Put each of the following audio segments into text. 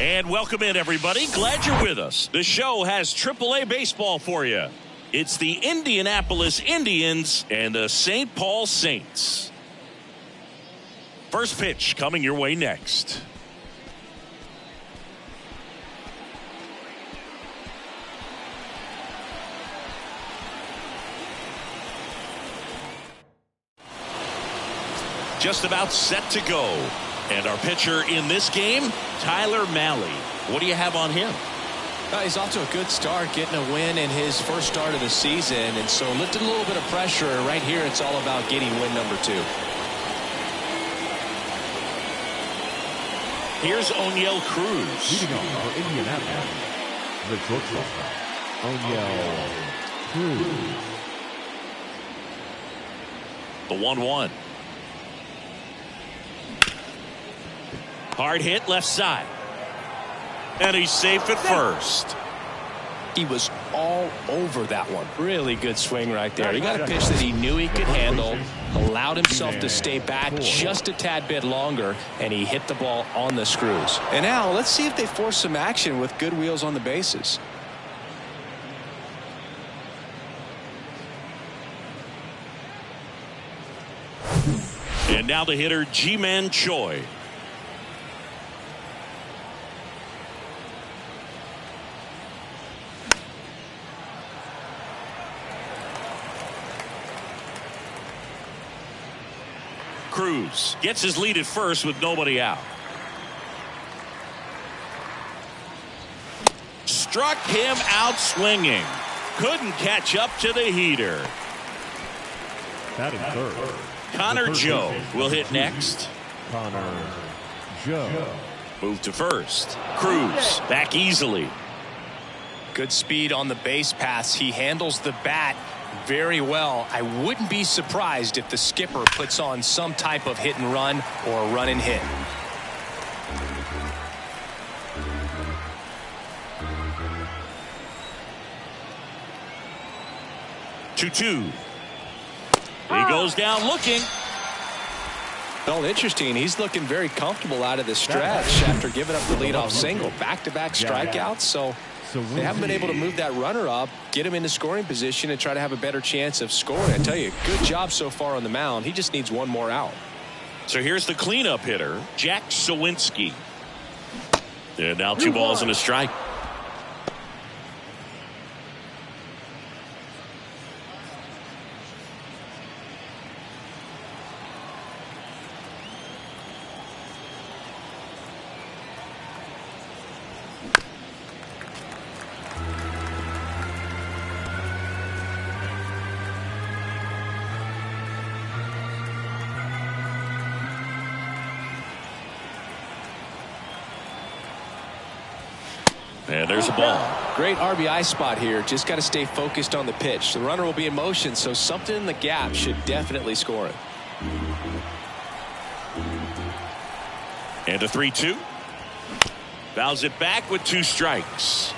And welcome in, everybody. Glad you're with us. The show has AAA baseball for you. It's the Indianapolis Indians and the St. Paul Saints. First pitch coming your way next. Just about set to go. And our pitcher in this game, Tyler Mahle. What do you have on him? He's off to a good start, getting a win in his first start of the season, and so lifted a little bit of pressure. Right here, it's all about getting win number 2. Here's Oneil Cruz. Leading off for Indianapolis, the shortstop, Oneil Cruz. The 1-1. Hard hit left side. And he's safe at first. He was all over that one. Really good swing right there. He got a pitch that he knew he could handle, allowed himself to stay back just a tad bit longer, and he hit the ball on the screws. And now let's see if they force some action with good wheels on the bases. And now the hitter, Ji-Man Choi. Cruz gets his lead at first with nobody out. Struck him out swinging. Couldn't catch up to the heater. Batting third, Connor Joe will hit next. Connor Joe. Move to first. Cruz back easily. Good speed on the base pass. He handles the bat very well. I wouldn't be surprised if the skipper puts on some type of hit and run or run and hit. Two. He goes down looking. Well, interesting. He's looking very comfortable out of the stretch after giving up the leadoff single. Back-to-back strikeouts, so they haven't been able to move that runner up, get him into scoring position, and try to have a better chance of scoring. I tell you, good job so far on the mound. He just needs one more out. So here's the cleanup hitter, Jack Suwinski. And now 2 balls and a strike. And there's a ball. Great RBI spot here. Just got to stay focused on the pitch. The runner will be in motion, so something in the gap should definitely score it. And a 3-2. Fouls it back with 2 strikes.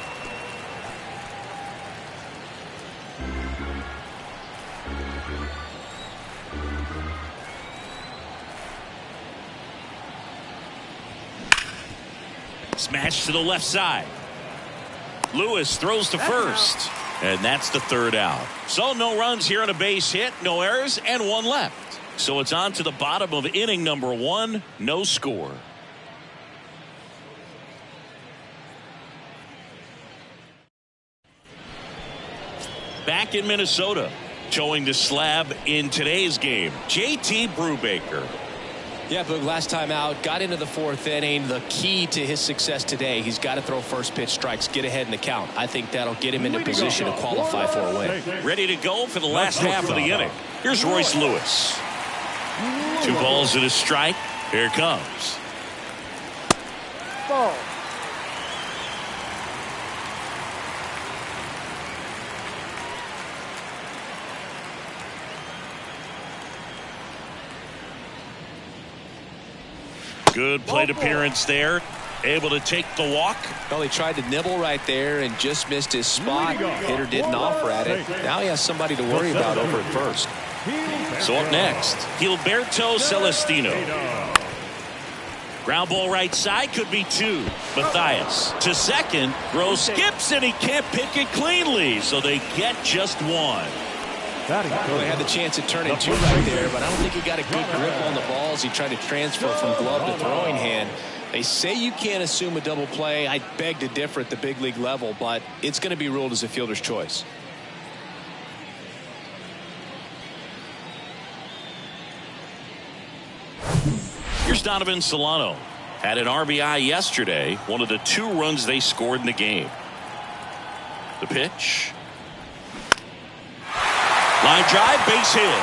Smash to the left side. Lewis throws to first. And that's the 3rd out. So no runs here on a base hit, no errors, and 1 left. So it's on to the bottom of inning number 1. No score. Back in Minnesota, towing the slab in today's game, JT Brubaker. Yeah, but last time out, got into the 4th inning. The key to his success today, he's got to throw first pitch strikes, get ahead in the count. I think that'll get him into position to qualify for a win. Ready to go for the last half of the inning. Here's Royce Lewis. 2 balls and a strike. Here it comes. Ball. Good plate appearance there. Able to take the walk. Well, he tried to nibble right there and just missed his spot. Hitter didn't offer at it. Now he has somebody to worry about over at first. So up next, Gilberto Celestino. Ground ball right side, could be 2. Matthias to second, throws skips, and he can't pick it cleanly, so they get just 1. Well, they had the chance at turning 2 right there, but I don't think he got a good grip on the ball as he tried to transfer from glove to throwing hand. They say you can't assume a double play. I beg to differ at the big league level, but it's going to be ruled as a fielder's choice. Here's Donovan Solano. Had an RBI yesterday, one of the 2 runs they scored in the game. The pitch. Line drive, base hit.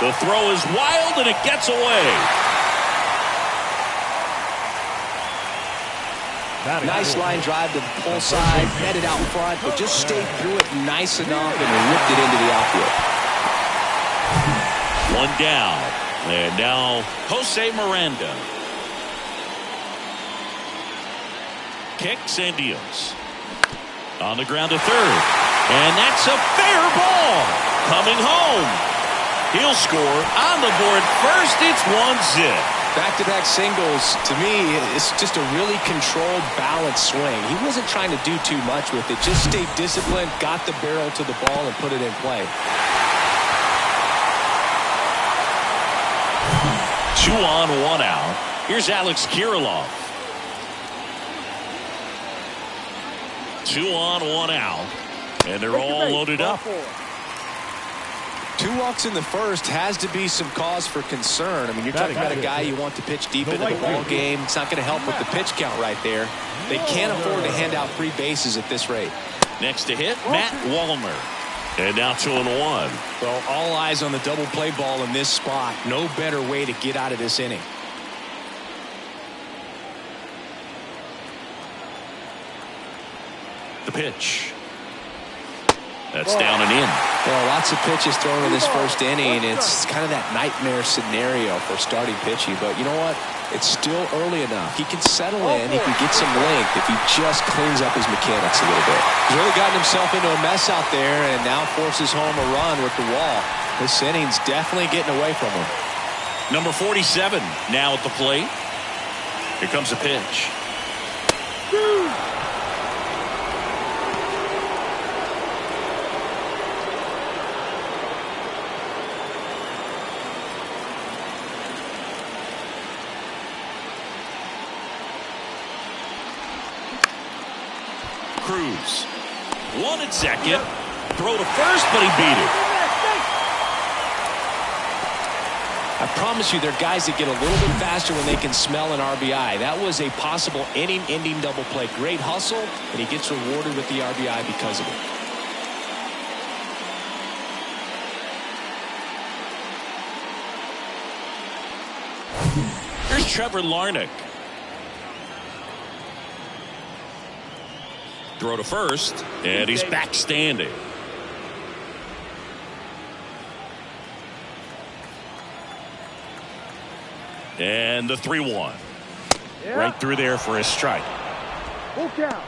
The throw is wild, and it gets away. Nice line drive to the pull side, headed out front, but just stayed through it nice enough and ripped it into the outfield. 1 down. And now Jose Miranda. Kicks and deals. On the ground to third. And that's a fair ball. Coming home. He'll score on the board first. It's 1-zip. Back-to-back singles, to me, it's just a really controlled, balanced swing. He wasn't trying to do too much with it. Just stayed disciplined, got the barrel to the ball, and put it in play. 2 on, 1 out. Here's Alex Kirilloff. 2 on, 1 out. And they're all loaded up. 2 walks in the first has to be some cause for concern. I mean, you're talking about a guy you want to pitch deep into the ball game. It's not going to help with the pitch count right there. They can't afford to hand out free bases at this rate. Next to hit, Matt Wallner. And now 2-1. Well, all eyes on the double play ball in this spot. No better way to get out of this inning. The pitch. That's down and in. Well, lots of pitches thrown in this first inning. It's kind of that nightmare scenario for starting pitching. But you know what? It's still early enough. He can settle in. He can get some length if he just cleans up his mechanics a little bit. He's really gotten himself into a mess out there and now forces home a run with the wall. This inning's definitely getting away from him. Number 47 now at the plate. Here comes a pitch. Cruz. 1 at second. Throw to first, but he beat it. I promise you, there are guys that get a little bit faster when they can smell an RBI. That was a possible inning-ending double play. Great hustle, and he gets rewarded with the RBI because of it. Here's Trevor Larnach. Throw to first, and he's back standing. And the 3-1. Right through there for a strike. Full count.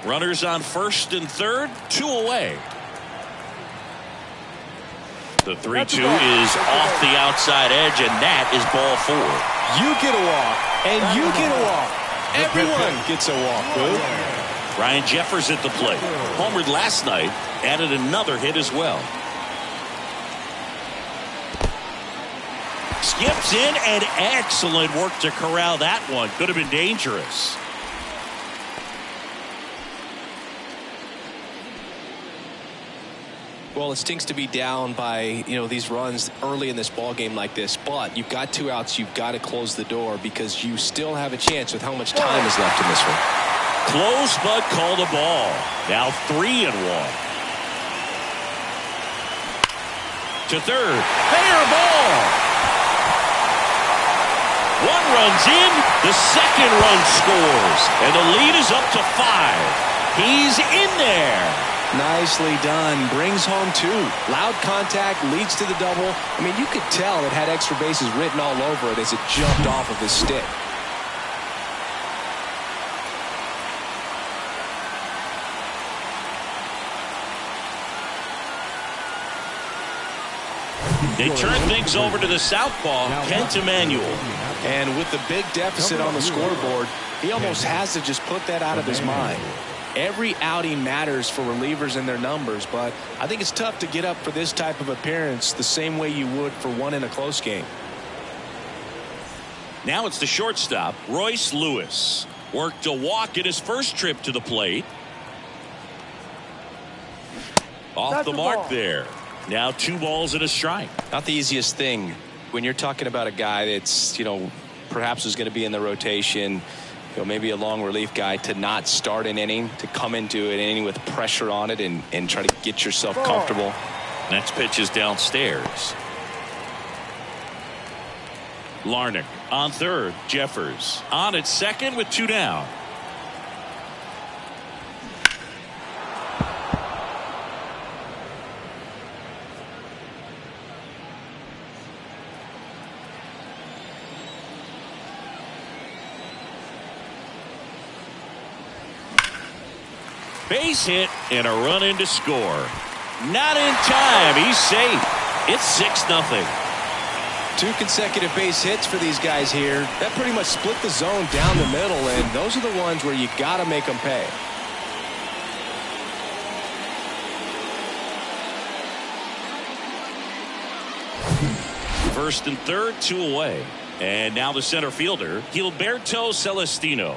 Runners on first and third, 2 away. The 3-2 is off the outside edge, and that is ball 4. You get a walk, and you get a walk. Everyone gets a walk, Boo. Ryan Jeffers at the plate. Homered last night, added another hit as well. Skips in, and excellent work to corral that one. Could have been dangerous. Well, it stinks to be down by, these runs early in this ball game like this, but you've got 2 outs. You've got to close the door because you still have a chance with how much time is left in this one. Close, but call the ball. Now 3-1. To third. Fair ball. 1 run's in. The second run scores. And the lead is up to 5. He's in there. Nicely done. Brings home 2. Loud contact, leads to the double. I mean, you could tell it had extra bases written all over it as it jumped off of his stick. They turn things over to the southpaw, Kent Emanuel. And with the big deficit on the scoreboard, he almost has to just put that out of his mind. Every outing matters for relievers and their numbers, but I think it's tough to get up for this type of appearance the same way you would for one in a close game. Now it's the shortstop, Royce Lewis. Worked a walk in his first trip to the plate. Off the mark there. Now 2 balls and a strike. Not the easiest thing when you're talking about a guy that's, perhaps is going to be in the rotation, maybe a long relief guy, to not start an inning, to come into an inning with pressure on it and try to get yourself comfortable. Next pitch is downstairs. Larnach on third. Jeffers on at second with 2 down. Base hit and a run in to score. Not in time. He's safe. It's 6-0. 2 consecutive base hits for these guys here. That pretty much split the zone down the middle, and those are the ones where you got to make them pay. First and third, 2 away. And now the center fielder, Gilberto Celestino.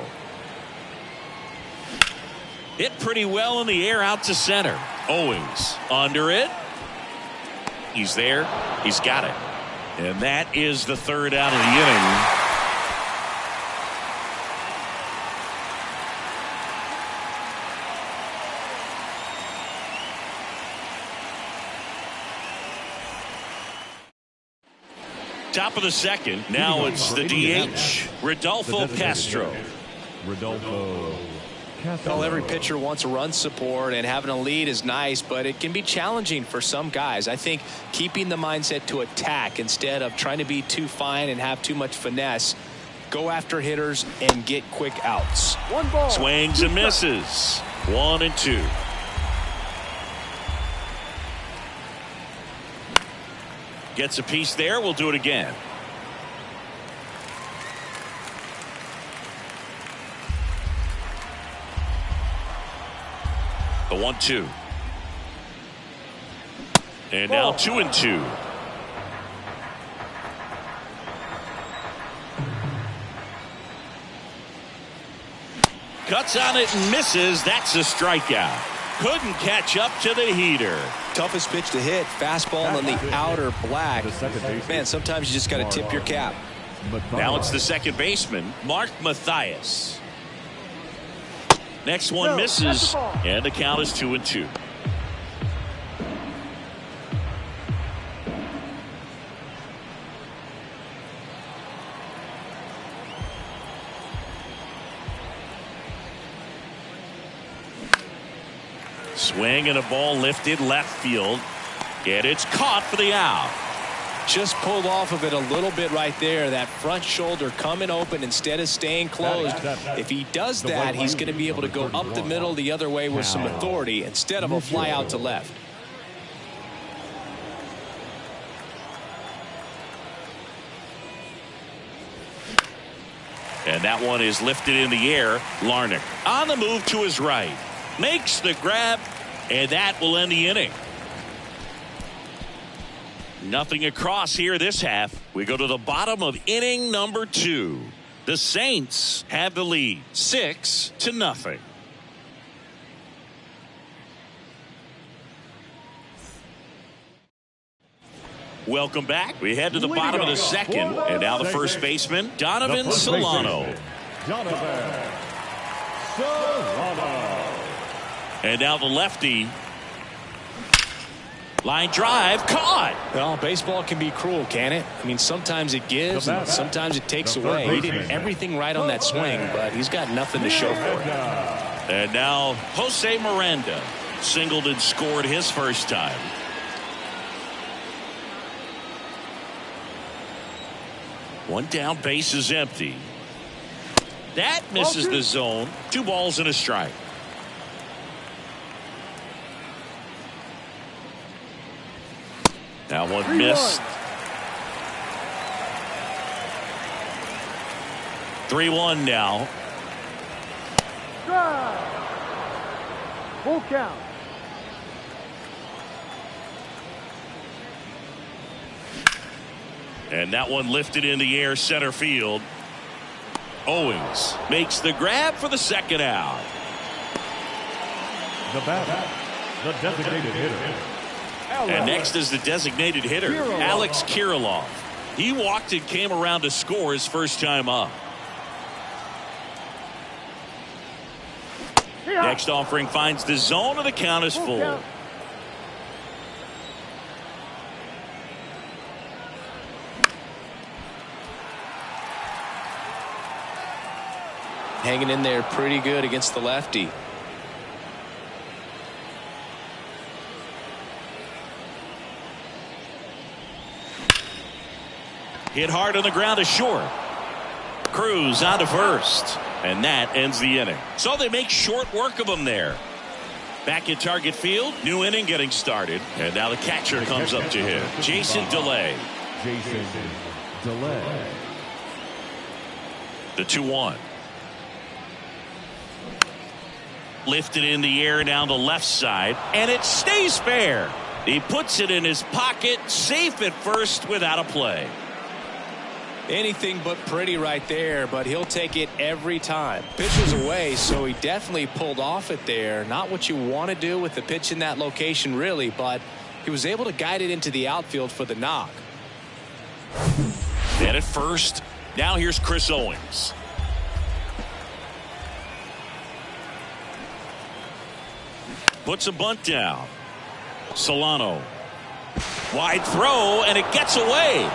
Hit pretty well in the air out to center. Owings under it. He's there. He's got it. And that is the 3rd out of the inning. Top of the second. Now it's the DH, Rodolfo Castro. Rodolfo Castro. Well, every pitcher wants run support, and having a lead is nice, but it can be challenging for some guys. I think keeping the mindset to attack instead of trying to be too fine and have too much finesse. Go after hitters and get quick outs. 1 ball. Swings and misses. 1 and 2. Gets a piece there. We'll do it again. The 1-2. And now 2 and 2. Cuts on it and misses. That's a strikeout. Couldn't catch up to the heater. Toughest pitch to hit. Fastball on the outer black. Man, sometimes you just got to tip your cap. Now it's the second baseman, Mark Mathias. Next one misses, and the count is 2 and 2. Swing and a ball lifted left field, and it's caught for the out. Just pulled off of it a little bit right there. That front shoulder coming open instead of staying closed. If he does that, he's going to be able to go up the middle the other way with some authority instead of a fly out to left. And that one is lifted in the air. Larnach on the move to his right. Makes the grab, and that will end the inning. Nothing across here this half. We go to the bottom of inning number 2. The Saints have the lead 6-0. Welcome back. We head to the bottom of the second, and now the first baseman, Donovan Solano. Donovan Solano. And now the lefty. Line drive caught. Well, baseball can be cruel, can it? I mean, sometimes it gives and sometimes it takes away. He did everything right on that swing, but he's got nothing to show for it. And now Jose Miranda singled and scored his first time. One down, base is empty. That misses the zone. 2 balls and a strike. That one missed. 3-1 now. Full count. And that one lifted in the air center field. Owings makes the grab for the second out. The batter, the designated hitter. And next is the designated hitter, Alex Kirilloff. He walked and came around to score his first time up. Next offering finds the zone, and the count is full. Hanging in there pretty good against the lefty. Hit hard on the ground to short. Cruz on to first. And that ends the inning. So they make short work of him there. Back at target field. New inning getting started. And now the catcher comes up to him. Jason DeLay. Jason DeLay. The 2-1. Lifted in the air down the left side. And it stays fair. He puts it in his pocket. Safe at first without a play. Anything but pretty right there, but he'll take it every time. Pitch was away, so he definitely pulled off it there. Not what you want to do with the pitch in that location, really, but he was able to guide it into the outfield for the knock. And at first, now here's Chris Owings. Puts a bunt down. Solano. Wide throw, and it gets away.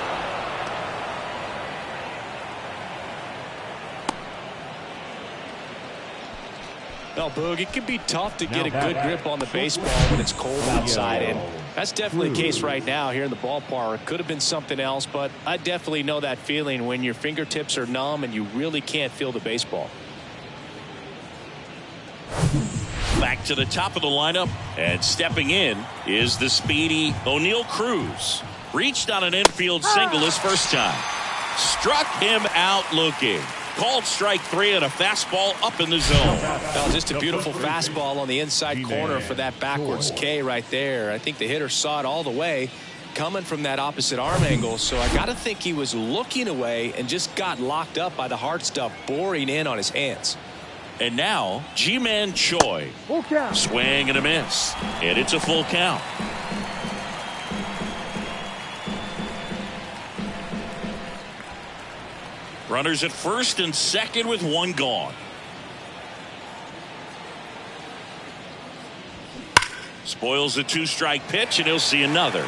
Well, Boog, it can be tough to get a good grip on the baseball when it's cold outside, and that's definitely the case right now here in the ballpark. Could have been something else, but I definitely know that feeling when your fingertips are numb and you really can't feel the baseball. Back to the top of the lineup, and stepping in is the speedy O'Neal Cruz. Reached on an infield single his first time. Struck him out looking. Called strike 3 and a fastball up in the zone. Well, just a beautiful fastball on the inside corner for that backwards K right there. I think the hitter saw it all the way coming from that opposite arm angle, so I got to think he was looking away and just got locked up by the hard stuff boring in on his hands. And now Ji-Man Choi. Full count. Swing and a miss, and it's a full count. Runners at first and second with one gone. Spoils the 2-strike pitch, and he'll see another.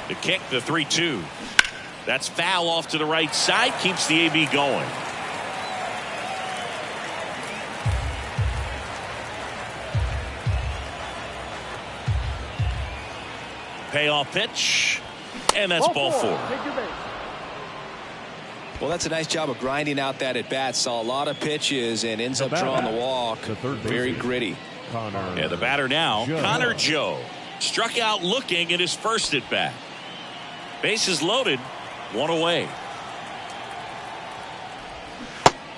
The kick, the 3-2. That's foul off to the right side, keeps the AB going. Payoff pitch, and that's ball 4. Well, that's a nice job of grinding out that at bat. Saw a lot of pitches and ends up drawing the walk. Very gritty. And the batter now, Connor Joe. Struck out looking at his first at bat. Bases loaded, one away.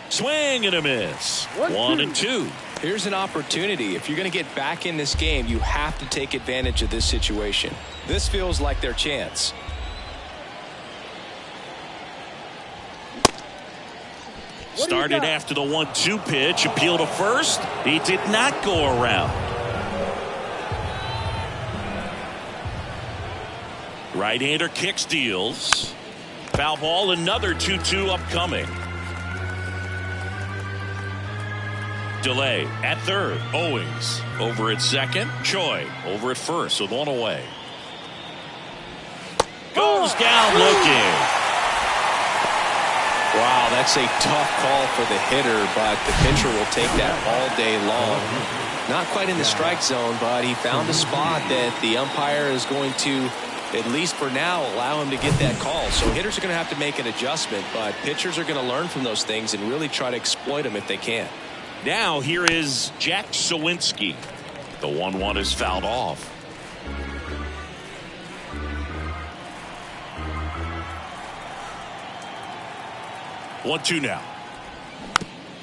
Swing and a miss. 1-2. Here's an opportunity. If you're going to get back in this game, you have to take advantage of this situation. This feels like their chance. Started after the 1-2 pitch. Appeal to first. He did not go around. Right-hander kicks, deals. Foul ball, another 2-2 upcoming. Delay at third. Owings over at second. Choi over at first with one away. Goes down looking. Wow, that's a tough call for the hitter, but the pitcher will take that all day long. Not quite in the strike zone, but he found a spot that the umpire is going to, at least for now, allow him to get that call. So hitters are going to have to make an adjustment, but pitchers are going to learn from those things and really try to exploit them if they can. Now here is Jack Sawinski. The 1-1 is fouled off. 1-2 now.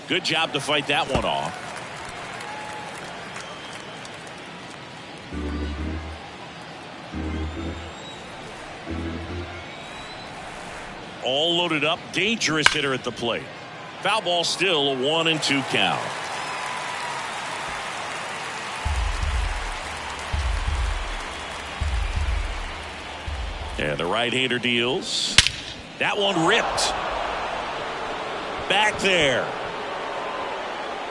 Good job to fight that one off. All loaded up. Dangerous hitter at the plate. Foul ball, still a 1-2 count. And the right-hander deals. That one ripped. Back there.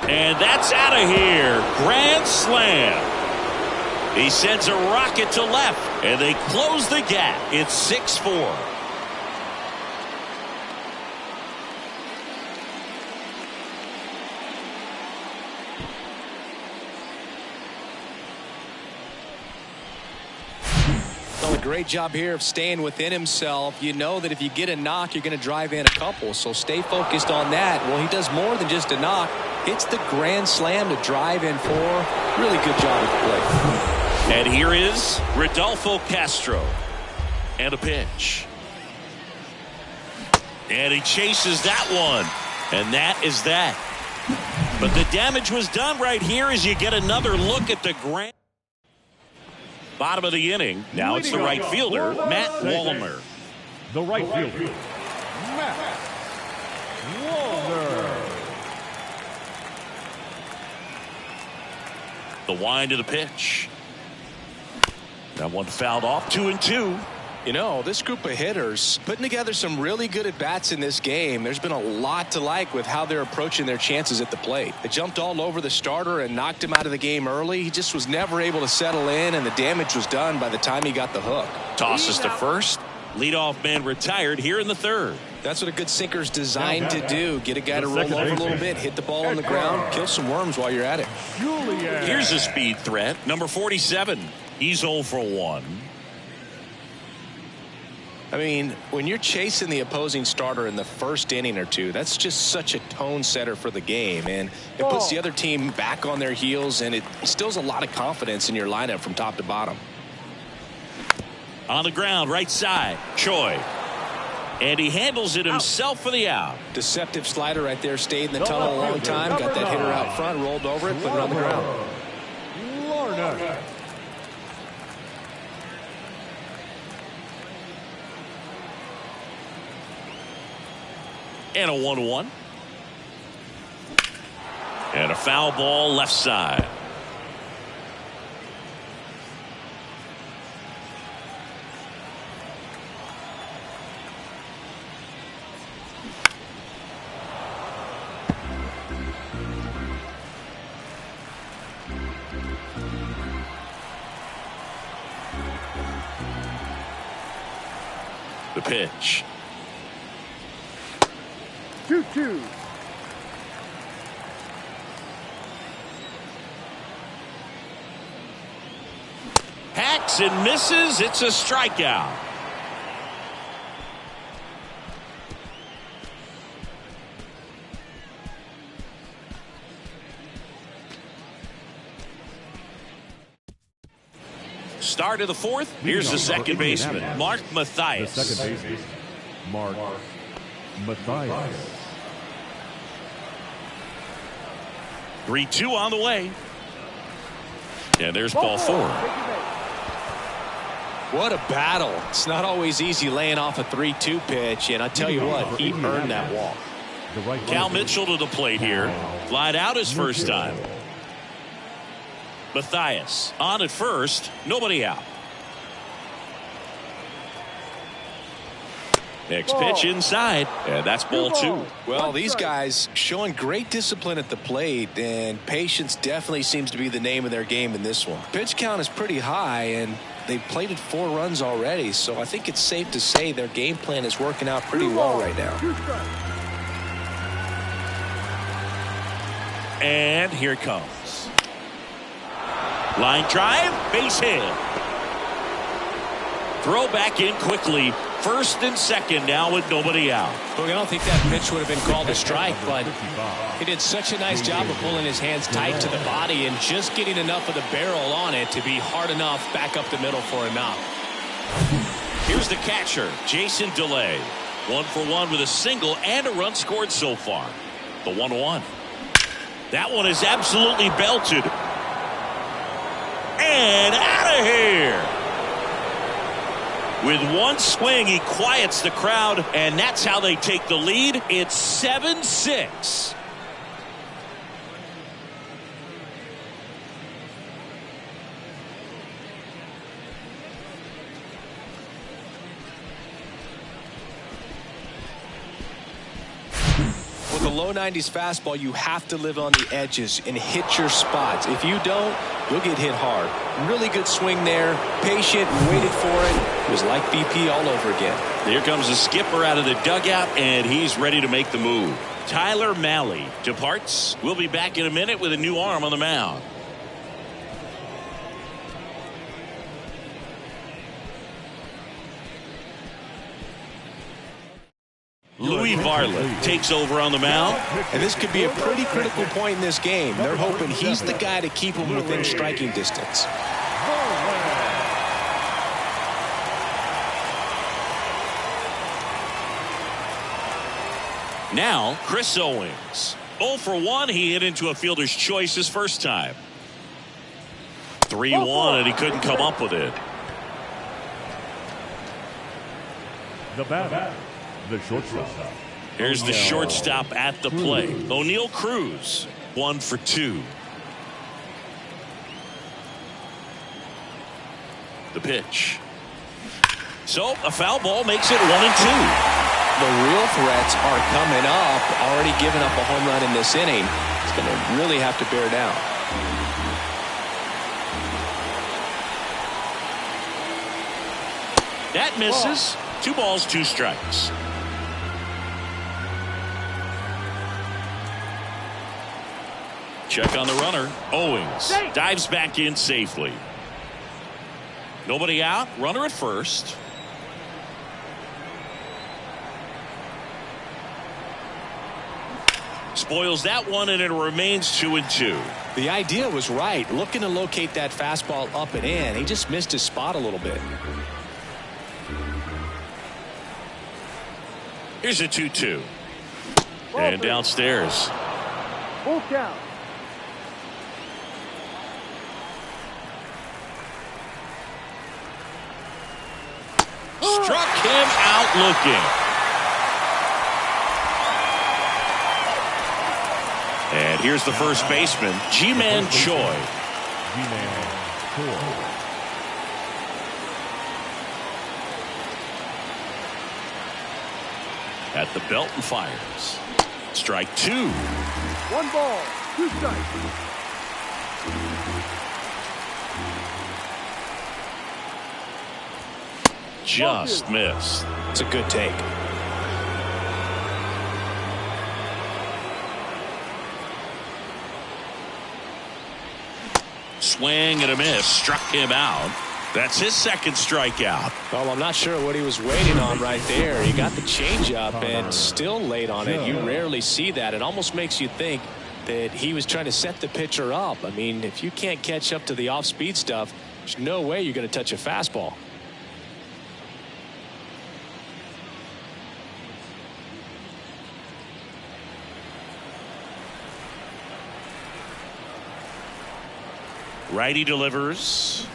And that's out of here. Grand slam. He sends a rocket to left, and they close the gap. It's 6-4. Great job here of staying within himself. You know that if you get a knock, you're going to drive in a couple. So stay focused on that. Well, he does more than just a knock. Hits the grand slam to drive in 4. Really good job at the plate. And here is Rodolfo Castro. And a pitch. And he chases that one. And that is that. But the damage was done right here as you get another look at the grand. Bottom of the inning. Now it's the right fielder, Matt Wallner. The right fielder, Matt Wallner. The wind of the pitch. That one fouled off. 2-2. You know, this group of hitters putting together some really good at-bats in this game. There's been a lot to like with how they're approaching their chances at the plate. They jumped all over the starter and knocked him out of the game early. He just was never able to settle in, and the damage was done by the time he got the hook. Tosses to first. Leadoff man retired here in the third. That's what a good sinker's designed to do. Get a guy to roll over a little bit, hit the ball on the ground, kill some worms while you're at it. Here's a speed threat. Number 47. He's 0 for 1. I mean, when you're chasing the opposing starter in the first inning or two, that's just such a tone setter for the game, and it puts the other team back on their heels, and it instills a lot of confidence in your lineup from top to bottom. On the ground, right side, Choi. And he handles it himself for the out. Deceptive slider right there, stayed in the tunnel a long time, got that hitter out front, rolled over it, put it on the ground. Larnach. And a 1-1. And a foul ball left side. The pitch. 2-2. Hacks and misses. It's a strikeout. Start of the fourth. Here's the second baseman, Mark Mathias. The second baseman, Mark Mathias. 3-2 on the way. And there's ball 4. What a battle. It's not always easy laying off a 3-2 pitch, and I tell you what, he earned that walk. Cal Mitchell to the plate here. Flied out his first time. Mathias on at first. Nobody out. Next pitch inside, and that's ball 2. Well, these guys showing great discipline at the plate, and patience definitely seems to be the name of their game in this one. Pitch count is pretty high, and they've plated 4 runs already, so I think it's safe to say their game plan is working out pretty well right now. And here it comes. Line drive, base hit. Throw back in quickly. First and second now with nobody out. Look, I don't think that pitch would have been called a strike, but he did such a nice job of pulling his hands tight to the body and just getting enough of the barrel on it to be hard enough back up the middle for a knock. Here's the catcher, Jason DeLay. 1-for-1 with a single and a run scored so far. The 1-1. That one is absolutely belted. And out of here. With one swing, he quiets the crowd, and that's how they take the lead. It's 7-6. With a low 90s fastball, you have to live on the edges and hit your spots. If you don't, you'll get hit hard. Really good swing there. Patient, waited for it. It was like BP all over again. Here comes the skipper out of the dugout, and he's ready to make the move. Tyler Mahle departs. We'll be back in a minute with a new arm on the mound. Louis Varland takes over on the mound. And this could be a pretty critical point in this game. They're hoping he's the guy to keep him within striking distance. Now, Chris Owings. 0-for-1. He hit into a fielder's choice his first time. 3-1, and he couldn't come up with it. The batter, the shortstop. Here's the shortstop at the plate. O'Neal Cruz, 1 for 2. The pitch. So a foul ball makes it 1-2. The real threats are coming up. Already giving up a home run in this inning. It's going to really have to bear down. That misses. 2 balls, 2 strikes. Check on the runner. Owings dives back in safely. Nobody out. Runner at first. Spoils that one, and it remains 2-2. The idea was right. Looking to locate that fastball up and in. He just missed his spot a little bit. Here's a 2-2. And downstairs. Full count. Struck him out looking. And here's the first baseman, Ji-Man Choi. Ji-Man Choi. At the belt and fires. Strike 2. 1 ball, 2 strikes. Just missed. It's a good take. Swing and a miss. Struck him out. That's his second strikeout. Well, I'm not sure what he was waiting on right there. He got the changeup and still late on it. You rarely see that. It almost makes you think that he was trying to set the pitcher up. I mean, if you can't catch up to the off-speed stuff, there's no way you're going to touch a fastball. Righty delivers.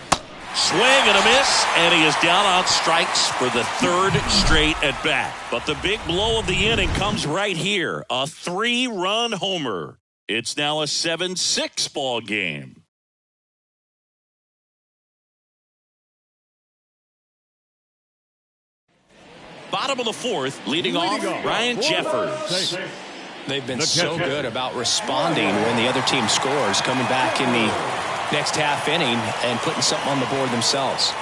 Swing and a miss, and he is down on strikes for the 3rd straight at bat. But the big blow of the inning comes right here. A 3-run homer. It's now a 7-6 ball game. Bottom of the 4th, leading off, Ryan Jeffers. They've been so good about responding when the other team scores, coming back in the next half inning and putting something on the board themselves.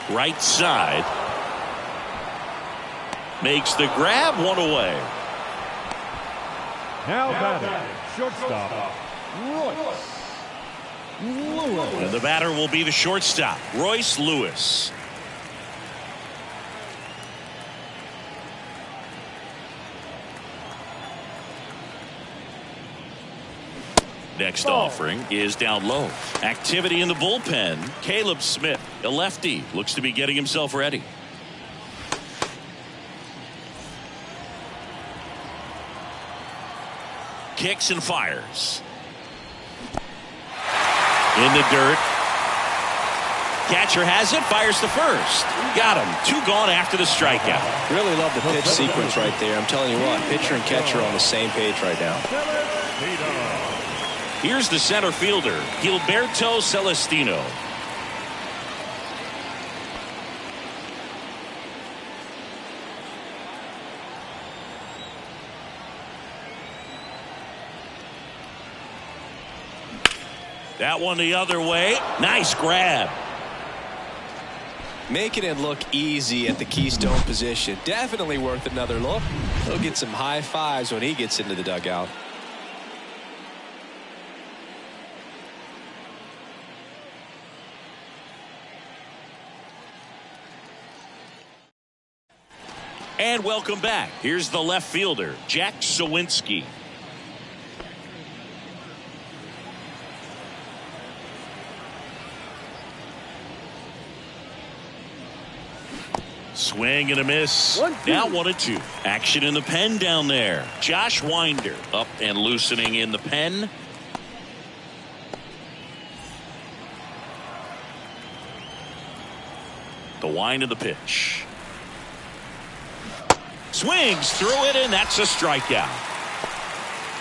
Right side. Makes the grab, 1 away. Now batting, shortstop, Royce. And the batter will be the shortstop, Royce Lewis. Next offering is down low. Activity in the bullpen. Caleb Smith, a lefty, looks to be getting himself ready. Kicks and fires. In the dirt. Catcher has it, fires to first. Got him. 2 gone after the strikeout. Really love the pitch sequence right there. I'm telling you what, pitcher and catcher are on the same page right now. Here's the center fielder, Gilberto Celestino. That one the other way. Nice grab. Making it look easy at the keystone position. Definitely worth another look. He'll get some high fives when he gets into the dugout. And welcome back. Here's the left fielder, Jack Suwinski. Swing and a miss. Now 1-2. Action in the pen down there. Josh Winder up and loosening in the pen. The wind of the pitch. Swings through it, and that's a strikeout.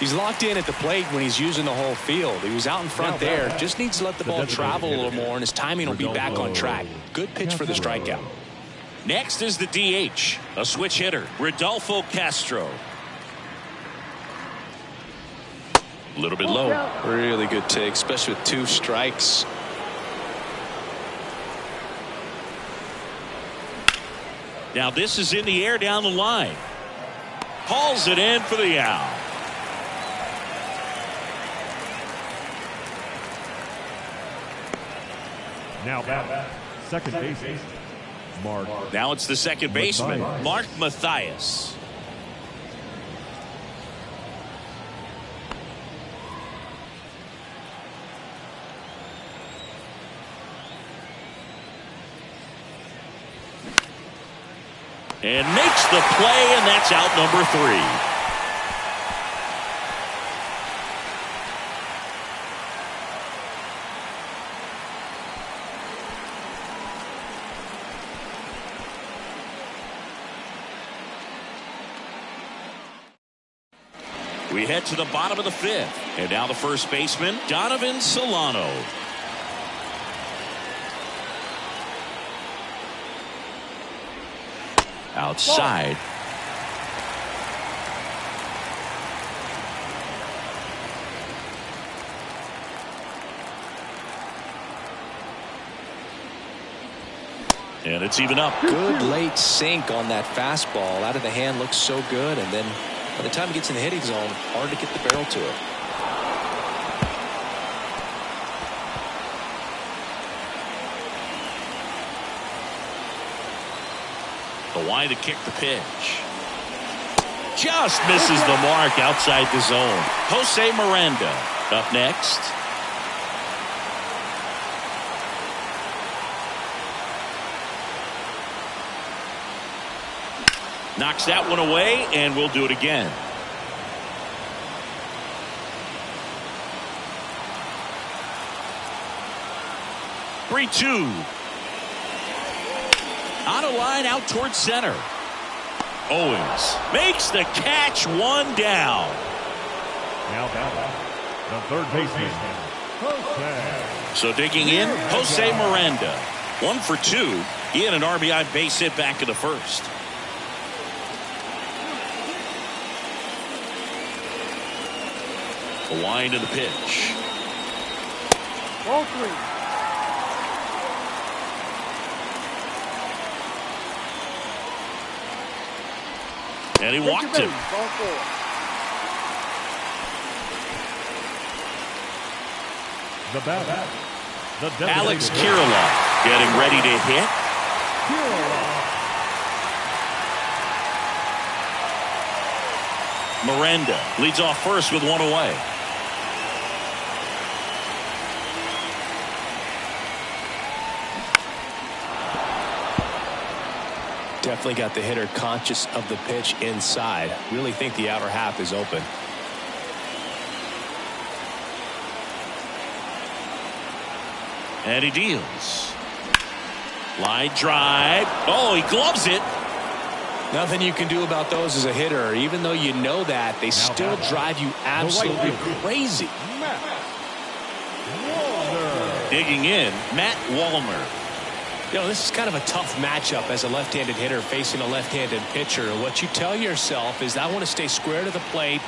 He's locked in at the plate when he's using the whole field. He was out in front there. Just needs to let the ball travel a little more, and his timing will be back on track. Good pitch for the strikeout. Next is the DH, a switch hitter, Rodolfo Castro. A little bit low. Really good take, especially with 2 strikes. Now this is in the air down the line. Hauls it in for the out. Now back, second baseman, Mark. Now it's the second baseman, Mark Mathias. And makes the play, and that's out number 3. We head to the bottom of the 5th. And now the first baseman, Donovan Solano. Outside. And it's even up. Good late sink on that fastball. Out of the hand, looks so good, and then by the time he gets in the hitting zone, hard to get the barrel to it. The wind to kick the pitch. Just misses the mark outside the zone. Jose Miranda up next. Knocks that one away, and we'll do it again. Three-two. On a line out towards center. Owens makes the catch, 1 down. Now back, the third baseman, Jose. So digging in, Jose Miranda. 1 for 2. He had an RBI base hit back in the first. The wind of the pitch. Ball 3. And he walked him. Ball 4. The batter, the Alex Kirilloff getting ready to hit. Miranda leads off first with one away. Definitely got the hitter conscious of the pitch inside. Really think the outer half is open. And he deals. Line drive. Oh, he gloves it. Nothing you can do about those as a hitter. Even though you know that, they still drive you absolutely crazy. Digging in, Matt Wallner. You know, this is kind of a tough matchup as a left-handed hitter facing a left-handed pitcher. What you tell yourself is, I want to stay square to the plate,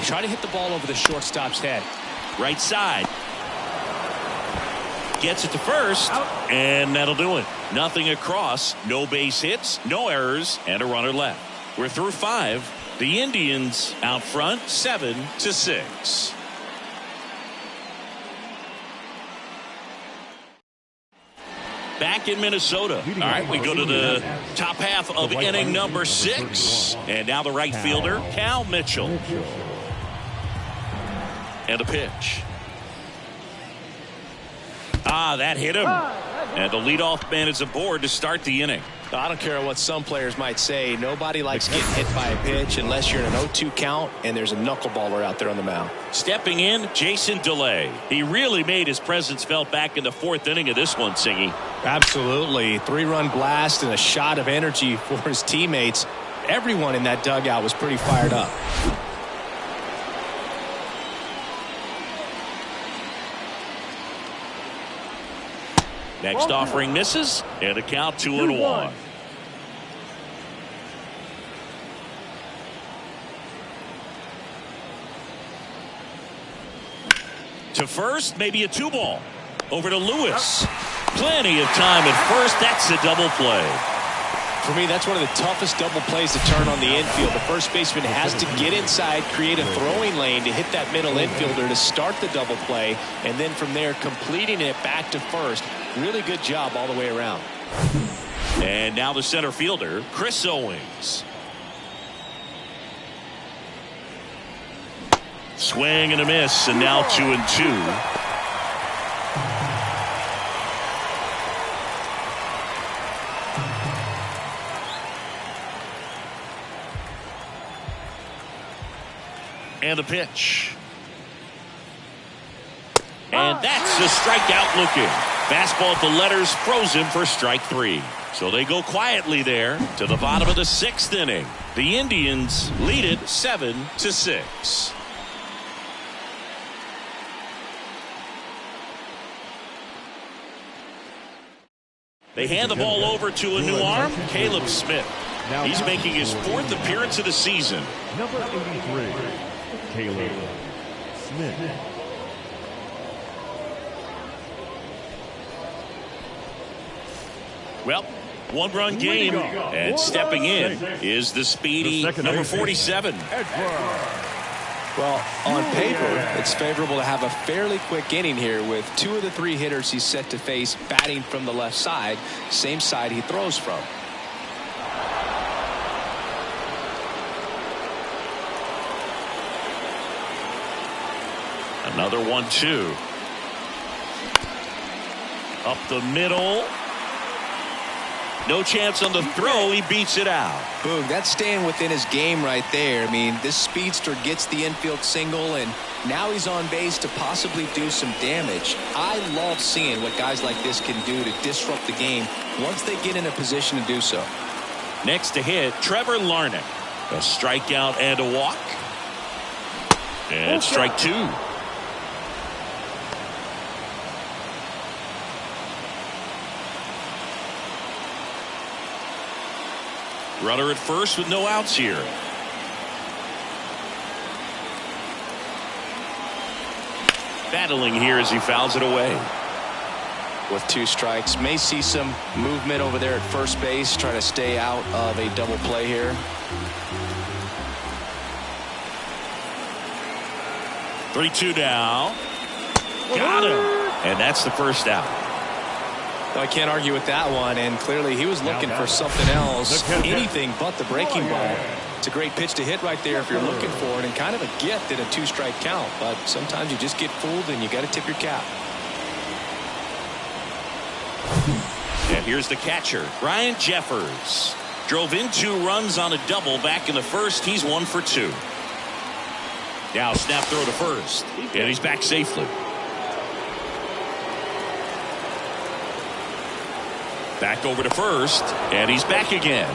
try to hit the ball over the shortstop's head. Right side. Gets it to first, and that'll do it. Nothing across, no base hits, no errors, and a runner left. We're through 5. The Indians out front 7-6. Back in Minnesota. All right, we go to the top half of inning number 6. And now the right fielder, Cal Mitchell. And a pitch. That hit him. And the leadoff man is aboard to start the inning. I don't care what some players might say. Nobody likes getting hit by a pitch unless you're in an 0-2 count and there's a knuckleballer out there on the mound. Stepping in, Jason DeLay. He really made his presence felt back in the 4th inning of this one, Singy. Absolutely. 3-run blast and a shot of energy for his teammates. Everyone in that dugout was pretty fired up. Next offering misses, and a count 2-1. To first, maybe a 2-ball. Over to Lewis. Plenty of time at first. That's a double play. For me, that's one of the toughest double plays to turn on the infield. The first baseman has to get inside, create a throwing lane to hit that middle infielder to start the double play, and then from there completing it back to first. Really good job all the way around. And now the center fielder, Chris Owings. Swing and a miss, and now 2-2. And a pitch. And that's a strikeout looking. Fastball at the letters, frozen for strike 3. So they go quietly there to the bottom of the 6th inning. The Indians lead it 7-6. They hand the ball over to a new arm, Caleb Smith. He's making his 4th appearance of the season. Number 83, Caleb Smith. Well, 1-run game, and stepping in is the speedy number 47. Well, on paper, it's favorable to have a fairly quick inning here with 2 of the 3 hitters he's set to face batting from the left side, same side he throws from. Another 1-2. Up the middle. No chance on the throw. He beats it out. Boog, that's staying within his game right there. I mean, this speedster gets the infield single, and now he's on base to possibly do some damage. I love seeing what guys like this can do to disrupt the game once they get in a position to do so. Next to hit, Trevor Larnach. A strikeout and a walk. And strike 2. Runner at first with no outs here. Battling here as he fouls it away. With 2 strikes, may see some movement over there at first base, trying to stay out of a double play here. 3-2 now. Got him. And that's the first out. Well, I can't argue with that one, and clearly he was looking for something else, anything but the breaking ball. It's a great pitch to hit right there if you're looking for it, and kind of a gift at a 2-strike count, but sometimes you just get fooled and you got to tip your cap. And here's the catcher, Ryan Jeffers. Drove in 2 runs on a double back in the first. He's 1 for 2. Now snap throw to first, and he's back safely. Back over to first, and he's back again.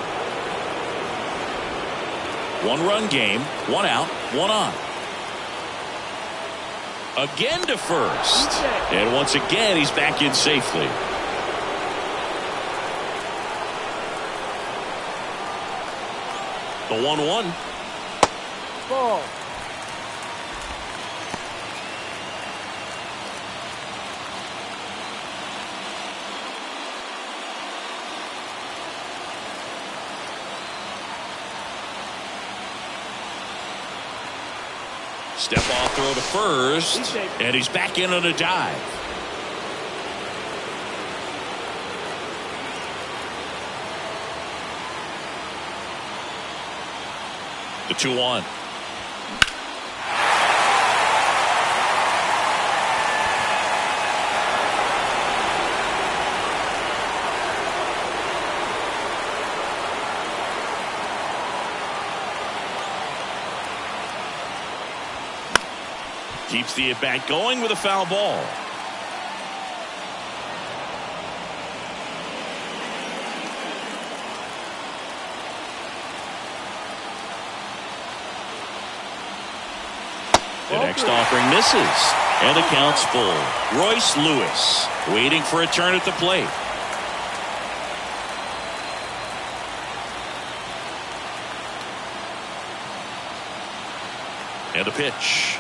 1-run game, 1 out, 1 on. Again to first, and once again he's back in safely. The 1-1. Ball. Step off throw to first, and he's back in on a dive. The 2-1. Keeps the at-bat going with a foul ball. The next offering misses, and the count's full. Royce Lewis waiting for a turn at the plate. And a pitch.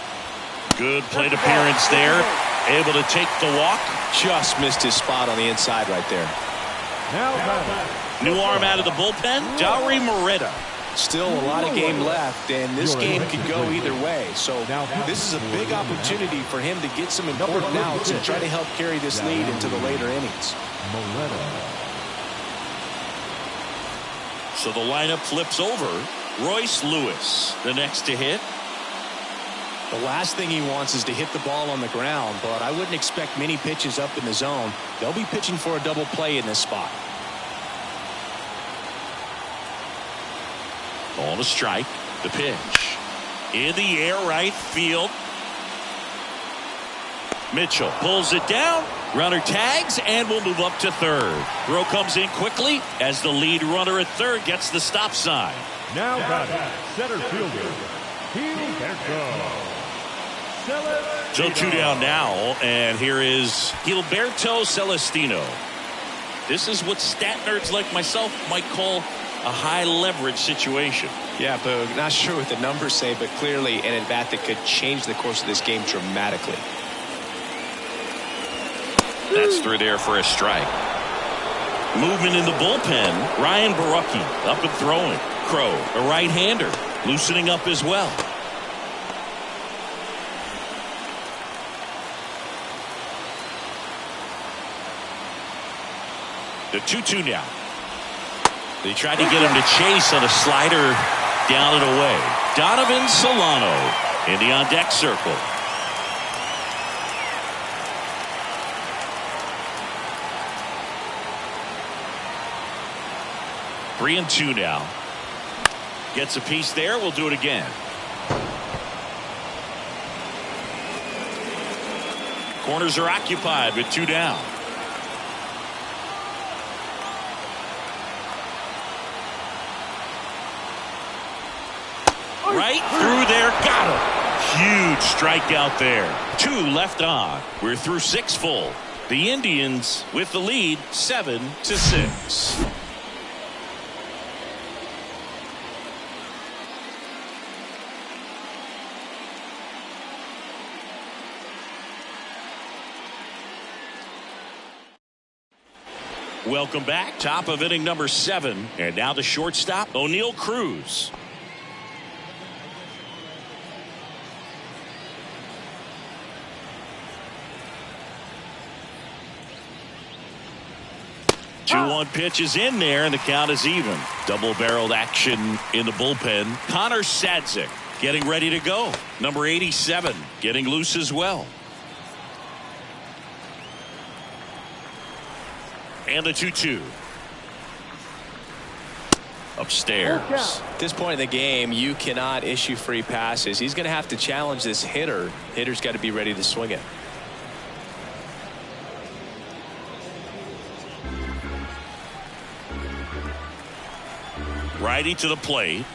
Good plate appearance there. Able to take the walk. Just missed his spot on the inside right there. New arm out of the bullpen, Dauri Moreta. Still a lot of game left, and this game could go either way. So this is a big opportunity for him to get some important outs and try to help carry this lead into the later innings. So the lineup flips over. Royce Lewis, the next to hit. The last thing he wants is to hit the ball on the ground, but I wouldn't expect many pitches up in the zone. They'll be pitching for a double play in this spot. On a strike, the pitch. In the air, right field. Mitchell pulls it down. Runner tags and will move up to third. Throw comes in quickly as the lead runner at third gets the stop sign. Now batting, center fielder, Gilberto. So 2 down now, and here is Gilberto Celestino. This is what stat nerds like myself might call a high leverage situation. Yeah, Boog, not sure what the numbers say, but clearly an at-bat that could change the course of this game dramatically. That's through there for a strike. Movement in the bullpen. Ryan Borucki up and throwing. Crow, a right-hander, loosening up as well. The 2-2 now. They tried to get him to chase on a slider down and away. Donovan Solano in the on-deck circle. Three and 2 now. Gets a piece there. We'll do it again. Corners are occupied with 2 down. Right through there, got him. Huge strikeout there. 2 left on. We're through 6 full. The Indians with the lead 7-6. Welcome back. Top of inning number 7. And now the shortstop, O'Neal Cruz. 2-1 pitch is in there, and the count is even. Double-barreled action in the bullpen. Connor Sadzik getting ready to go. Number 87 getting loose as well. And the 2-2. Upstairs. At this point in the game, you cannot issue free passes. He's going to have to challenge this hitter. Hitter's got to be ready to swing it. Righty to the plate.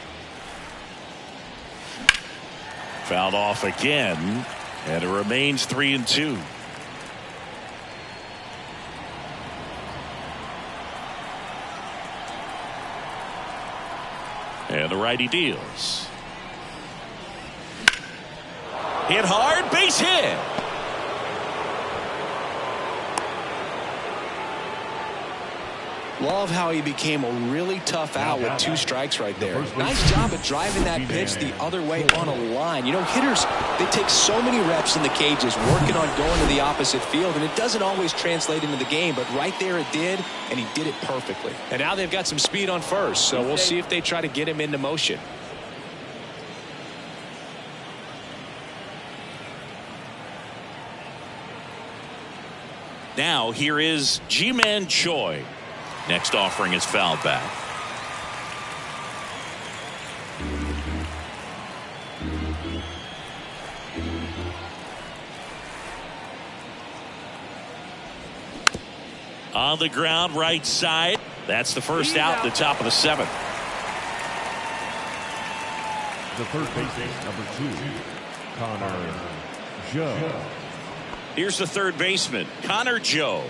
Fouled off again, and it remains 3-2. And the righty deals. Hit hard, base hit. Love how he became a really tough out with 2 strikes right there. Nice job at driving that pitch the other way on a line. You know, hitters, they take so many reps in the cages working on going to the opposite field, and it doesn't always translate into the game, but right there it did, and he did it perfectly. And now they've got some speed on first, so we'll see if they try to get him into motion. Now here is Ji-Man Choi. Next offering is fouled back. On the ground, right side. That's the first out, the top of the 7th. The third baseman, number 2, Connor Joe. Here's the third baseman, Connor Joe.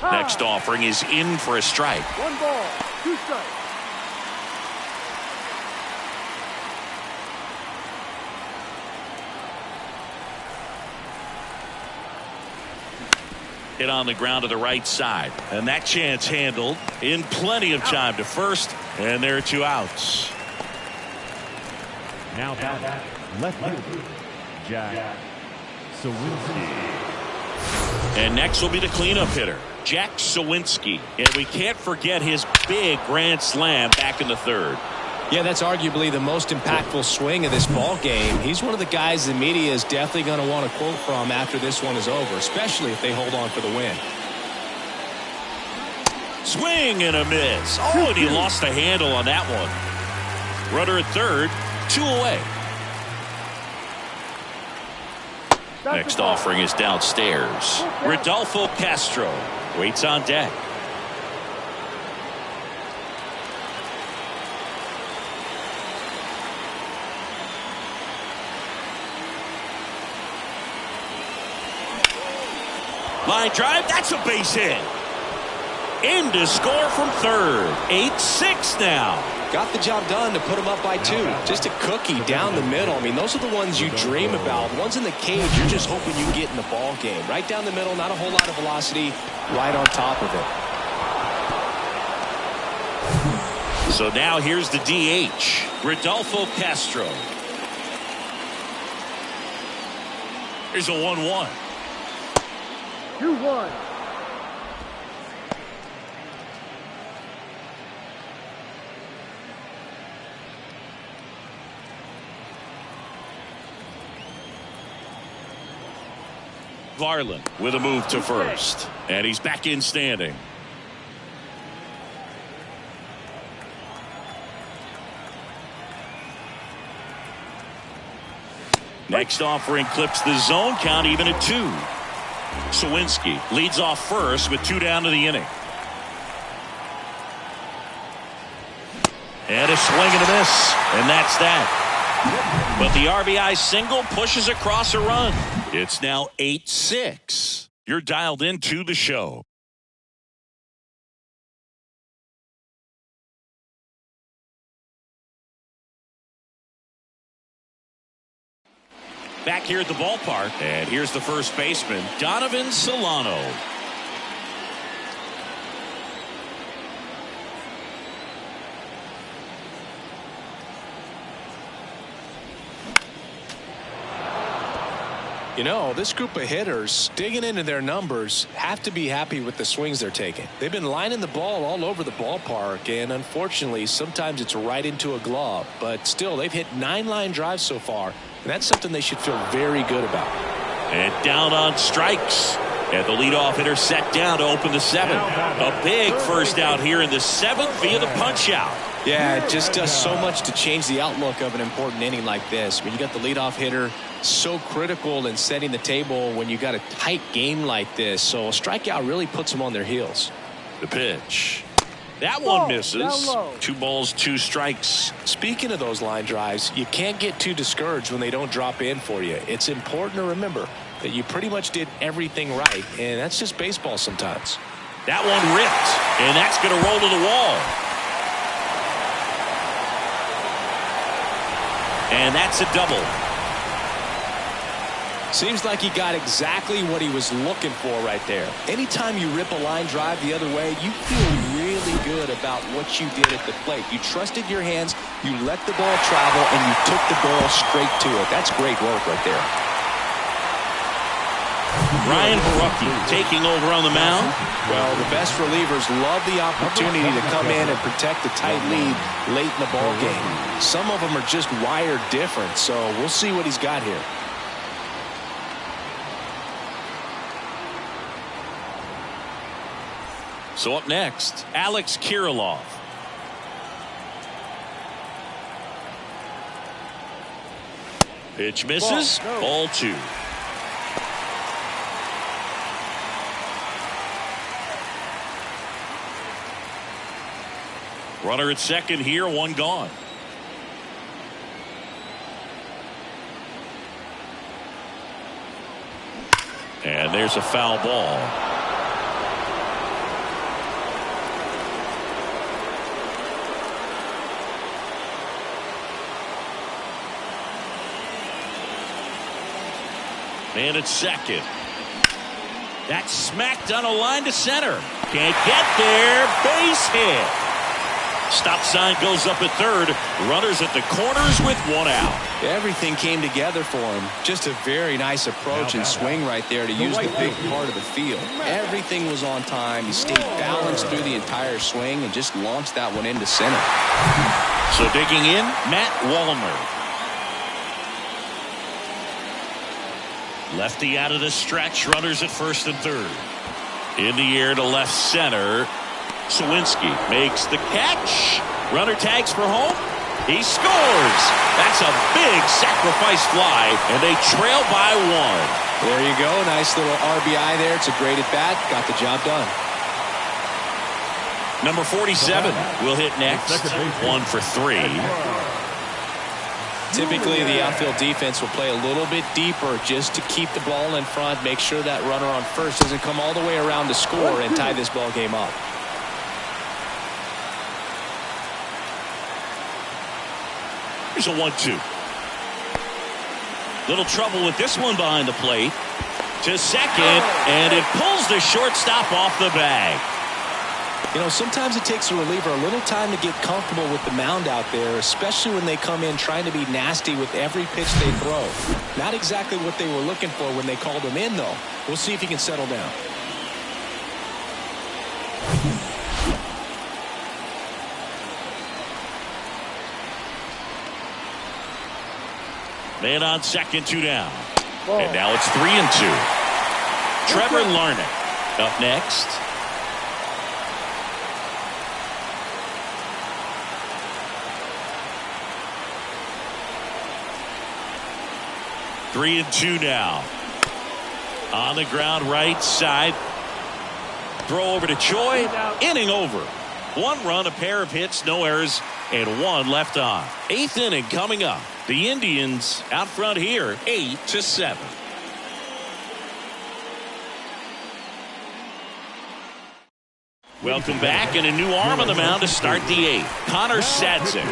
Next offering is in for a strike. 1 ball, 2 strikes. Hit on the ground to the right side, and that chance handled in plenty of time to first, and there are 2 outs. Now back, left fielder, Jack Suwinski. And next will be the cleanup hitter, Jack Suwinski. And we can't forget his big grand slam back in the 3rd. Yeah, that's arguably the most impactful swing of this ball game. He's one of the guys the media is definitely going to want to quote from after this one is over, especially if they hold on for the win. Swing and a miss. Oh, and he lost the handle on that one. Runner at 3rd, 2 away. Next offering is downstairs. Rodolfo Castro waits on deck. Line drive, that's a base hit. In to score from 3rd. 8-6 now. Got the job done to put him up by 2. Just a cookie down the middle. I mean, those are the ones you dream about. Ones in the cage, you're just hoping you get in the ball game. Right down the middle, not a whole lot of velocity, right on top of it. So now here's the DH, Rodolfo Castro. Here's a 1-1. 2-1. Varland with a move to first, and he's back in standing. Next offering clips the zone count even at 2. Suwinski leads off first with 2 down to the inning. And a swing and a miss, and that's that. But the RBI single pushes across a run. It's now 8-6. You're dialed into the show. Back here at the ballpark, and here's the first baseman, Donovan Solano. You know, this group of hitters, digging into their numbers, have to be happy with the swings they're taking. They've been lining the ball all over the ballpark, and unfortunately, sometimes it's right into a glove. But still, they've hit 9 line drives so far, and that's something they should feel very good about. And down on strikes. And the leadoff hitter set down to open the 7th. A big first out here in the 7th via the punch out. Yeah, it just does so much to change the outlook of an important inning like this. When you got the leadoff hitter so critical in setting the table when you got a tight game like this. So a strikeout really puts them on their heels. The pitch. That one misses. 2 balls, 2 strikes. Speaking of those line drives, you can't get too discouraged when they don't drop in for you. It's important to remember that you pretty much did everything right, and that's just baseball sometimes. That one ripped, and that's going to roll to the wall. And that's a double. Seems like he got exactly what he was looking for right there. Anytime you rip a line drive the other way, you feel really good about what you did at the plate. You trusted your hands, you let the ball travel, and you took the ball straight to it. That's great work right there. Ryan Borucki taking over on the mound. Well, the best relievers love the opportunity to come in and protect a tight lead late in the ball game. Some of them are just wired different, so we'll see what he's got here. So up next, Alex Kirilloff. Pitch misses. Ball 2. Runner at second here, 1 gone. And there's a foul ball. And at second. That's smacked on a line to center. Can't get there. Base hit. Stop sign goes up at third. Runners at the corners with 1 out. Everything came together for him. Just a very nice approach and swing right there to use the big part of the field. Everything was on time. He stayed balanced through the entire swing and just launched that one into center. So digging in, Matt Wallner. Lefty out of the stretch. Runners at first and third. In the air to left center. Sawinski makes the catch. Runner tags for home. He scores. That's a big sacrifice fly, and they trail by 1. There you go. Nice little RBI there. It's a great at bat. Got the job done. Number 47 will hit next. 1 for 3. Typically, the outfield defense will play a little bit deeper just to keep the ball in front, make sure that runner on first doesn't come all the way around to score and tie this ball game up. Here's a 1-2. Little trouble with this one behind the plate. To second, and it pulls the shortstop off the bag. You know, sometimes it takes a reliever a little time to get comfortable with the mound out there, especially when they come in trying to be nasty with every pitch they throw. Not exactly what they were looking for when they called him in, though. We'll see if he can settle down. Man on second, 2 down. And now it's 3-2. Trevor Larnach up next. Three and 2 now. On the ground right side. Throw over to Choi. Inning over. 1 run, a pair of hits, no errors, and 1 left on. 8th inning coming up. The Indians out front here, 8-7. Welcome back, and a new arm on the mound to start the 8th. Connor Sadzik.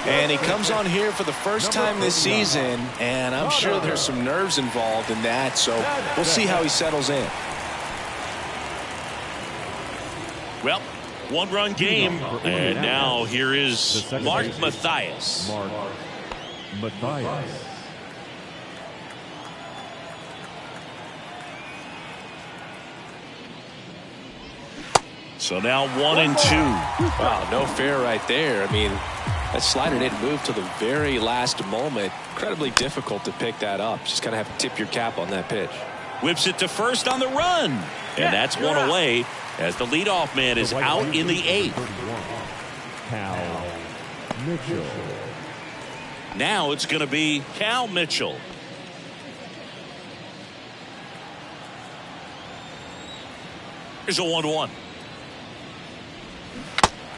And he comes on here for the first time this season, and I'm sure there's some nerves involved in that, so we'll see how he settles in. Well, 1-run game, and now here is Mark Mathias. Mark Mathias. So now 1-2. Wow, no fair right there. I mean, that slider didn't move till the very last moment. Incredibly difficult to pick that up. Just kind of have to tip your cap on that pitch. Whips it to first on the run. And that's one away as the leadoff man is out in the 8th. Cal Mitchell. Now it's going to be Cal Mitchell. Here's a 1-1.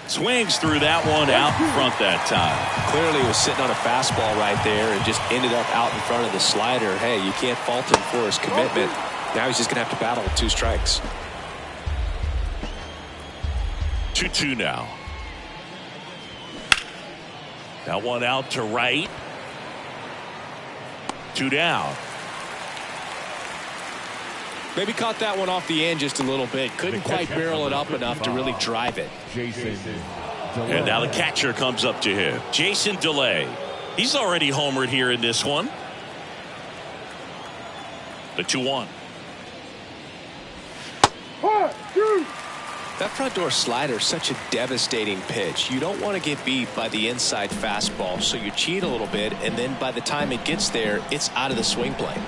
Swings through that one out in front that time. Clearly he was sitting on a fastball right there and just ended up out in front of the slider. Hey, you can't fault him for his commitment. Now he's just going to have to battle with 2 strikes. 2-2 now. That one out to right. 2 down. Maybe caught that one off the end just a little bit. Couldn't quite barrel it up enough to really drive it. Jason DeLay. And now the catcher comes up to him. Jason DeLay. He's already homered here in this one. The 2-1. That front door slider is such a devastating pitch. You don't want to get beat by the inside fastball, so you cheat a little bit, and then by the time it gets there, it's out of the swing plane.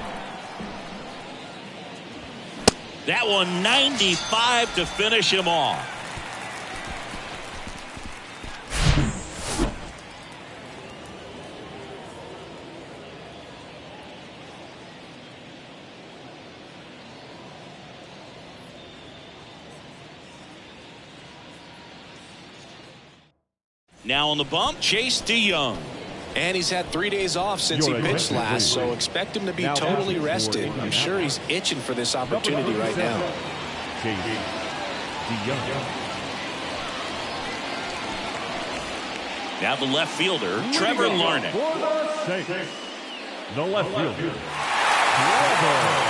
That one 95 to finish him off. Now on the bump, Chase DeYoung. And he's had 3 days off since he pitched last, so expect him to be totally rested. I'm sure he's itching for this opportunity right now. Chase DeYoung. Now the left fielder, Trevor Larnach. The left fielder, Trevor Larnach.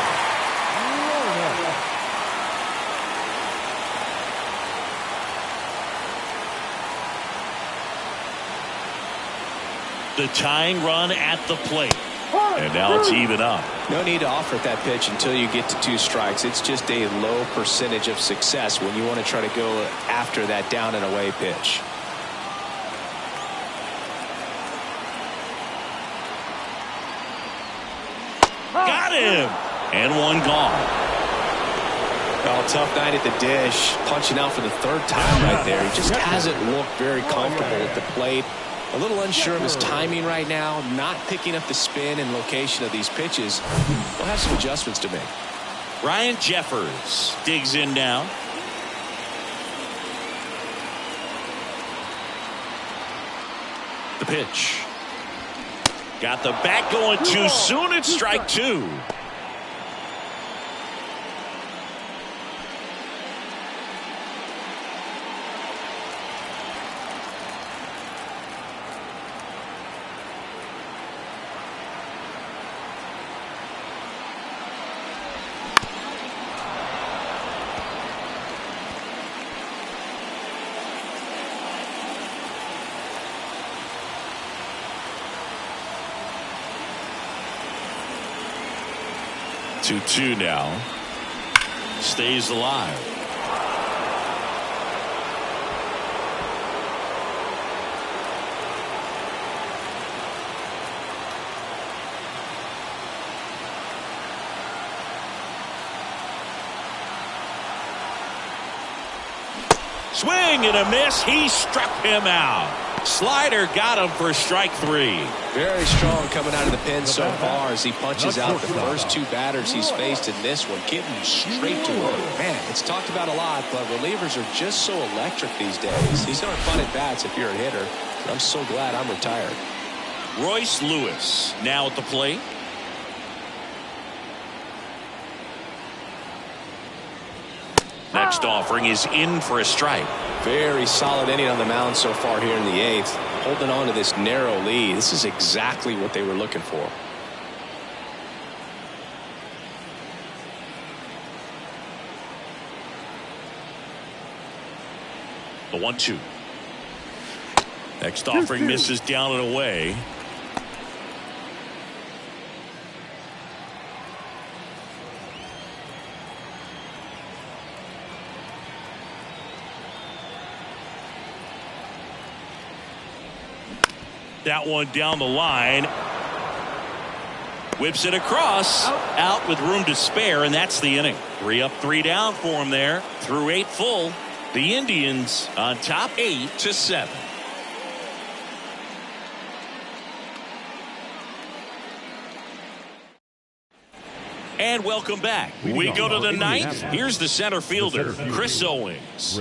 The tying run at the plate. And now it's even up. No need to offer that pitch until you get to 2 strikes. It's just a low percentage of success when you want to try to go after that down and away pitch. Got him. And one gone. Well, tough night at the dish. Punching out for the 3rd time right there. He just hasn't looked very comfortable at the plate. A little unsure of his timing right now, not picking up the spin and location of these pitches. We'll have some adjustments to make. Ryan Jeffers digs in now. The pitch. Got the bat going too soon. It's strike 2. Two now. Stays alive. Swing and a miss. He struck him out. Slider got him for strike 3. Very strong coming out of the pen so far as he punches out the first 2 batters he's faced in this one, getting straight to work. Man, it's talked about a lot, but relievers are just so electric these days. These aren't fun at bats if you're a hitter. I'm so glad I'm retired. Royce Lewis now at the plate. Next offering is in for a strike. Very solid inning on the mound so far here in the 8th. Holding on to this narrow lead. This is exactly what they were looking for. The 1-2. Next offering misses down and away. That one down the line. Whips it across. Out with room to spare, and that's the inning. 3 up, 3 down for him there. Through 8 full. The Indians on top 8-7. And welcome back. We go to the 9th. Here's the center fielder, Chris Owings.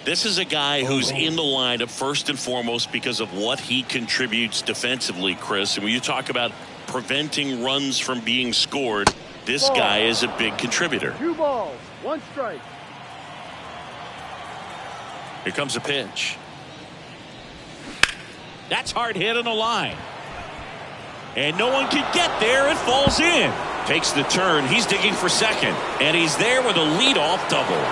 This is a guy who's in the lineup first and foremost because of what he contributes defensively, Chris. And when you talk about preventing runs from being scored, this guy is a big contributor. 2 balls, 1 strike. Here comes a pitch. That's hard hit on the line. And no one can get there. It falls in. Takes the turn. He's digging for second. And he's there with a leadoff double.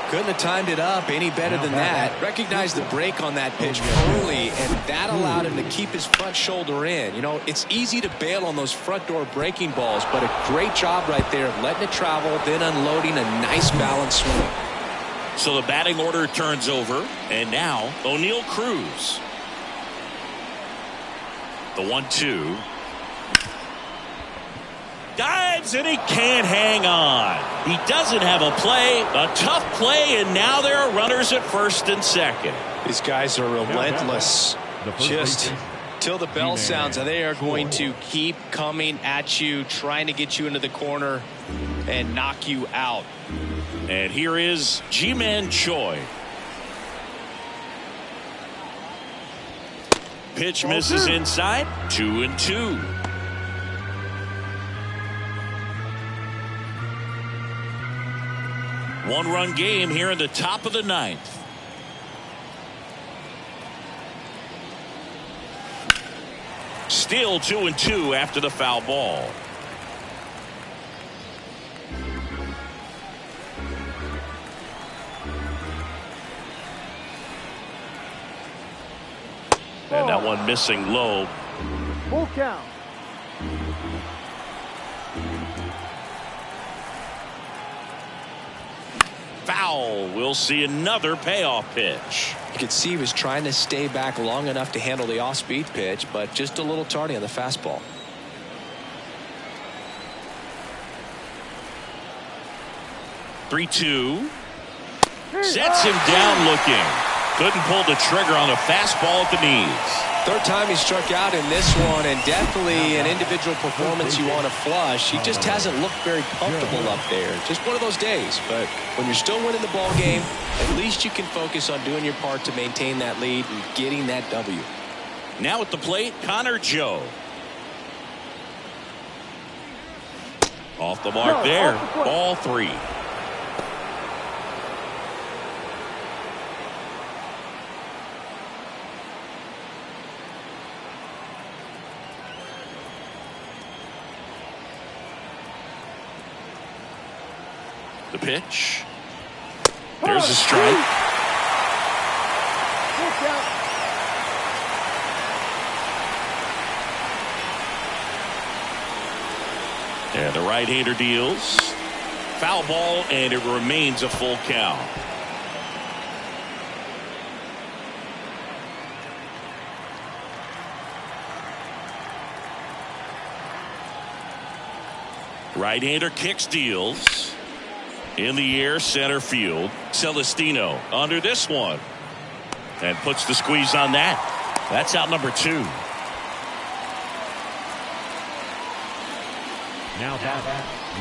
Couldn't have timed it up any better than that. Recognized the break on that pitch early, and that allowed him to keep his front shoulder in. You know, it's easy to bail on those front door breaking balls, but a great job right there of letting it travel, then unloading a nice balanced swing. So the batting order turns over, and now O'Neal Cruz. The 1-2. Dives, and he can't hang on. He doesn't have a play. A tough play, and now there are runners at first and second. These guys are relentless. Just till the bell sounds, and they are going to keep coming at you, trying to get you into the corner and knock you out. And here is Ji-Man Choi. Pitch misses inside. 2-2. One-run game here in the top of the 9th. Still 2-2 after the foul ball. And that one missing low. Full count. Foul. We'll see another payoff pitch. You could see he was trying to stay back long enough to handle the off-speed pitch, but just a little tardy on the fastball. Three-two. Sets him down looking. Couldn't pull the trigger on a fastball at the knees. Third time he struck out in this one, and definitely an individual performance you want to flush. He just hasn't looked very comfortable up there. Just one of those days. But when you're still winning the ball game, at least you can focus on doing your part to maintain that lead and getting that W. Now at the plate, Connor Joe. Off the mark there. Ball 3. The pitch. There's a strike. And the right-hander deals. Foul ball, and it remains a full count. Right-hander kicks, deals. In the air, center field. Celestino under this one. And puts the squeeze on that. That's out number 2. Now back,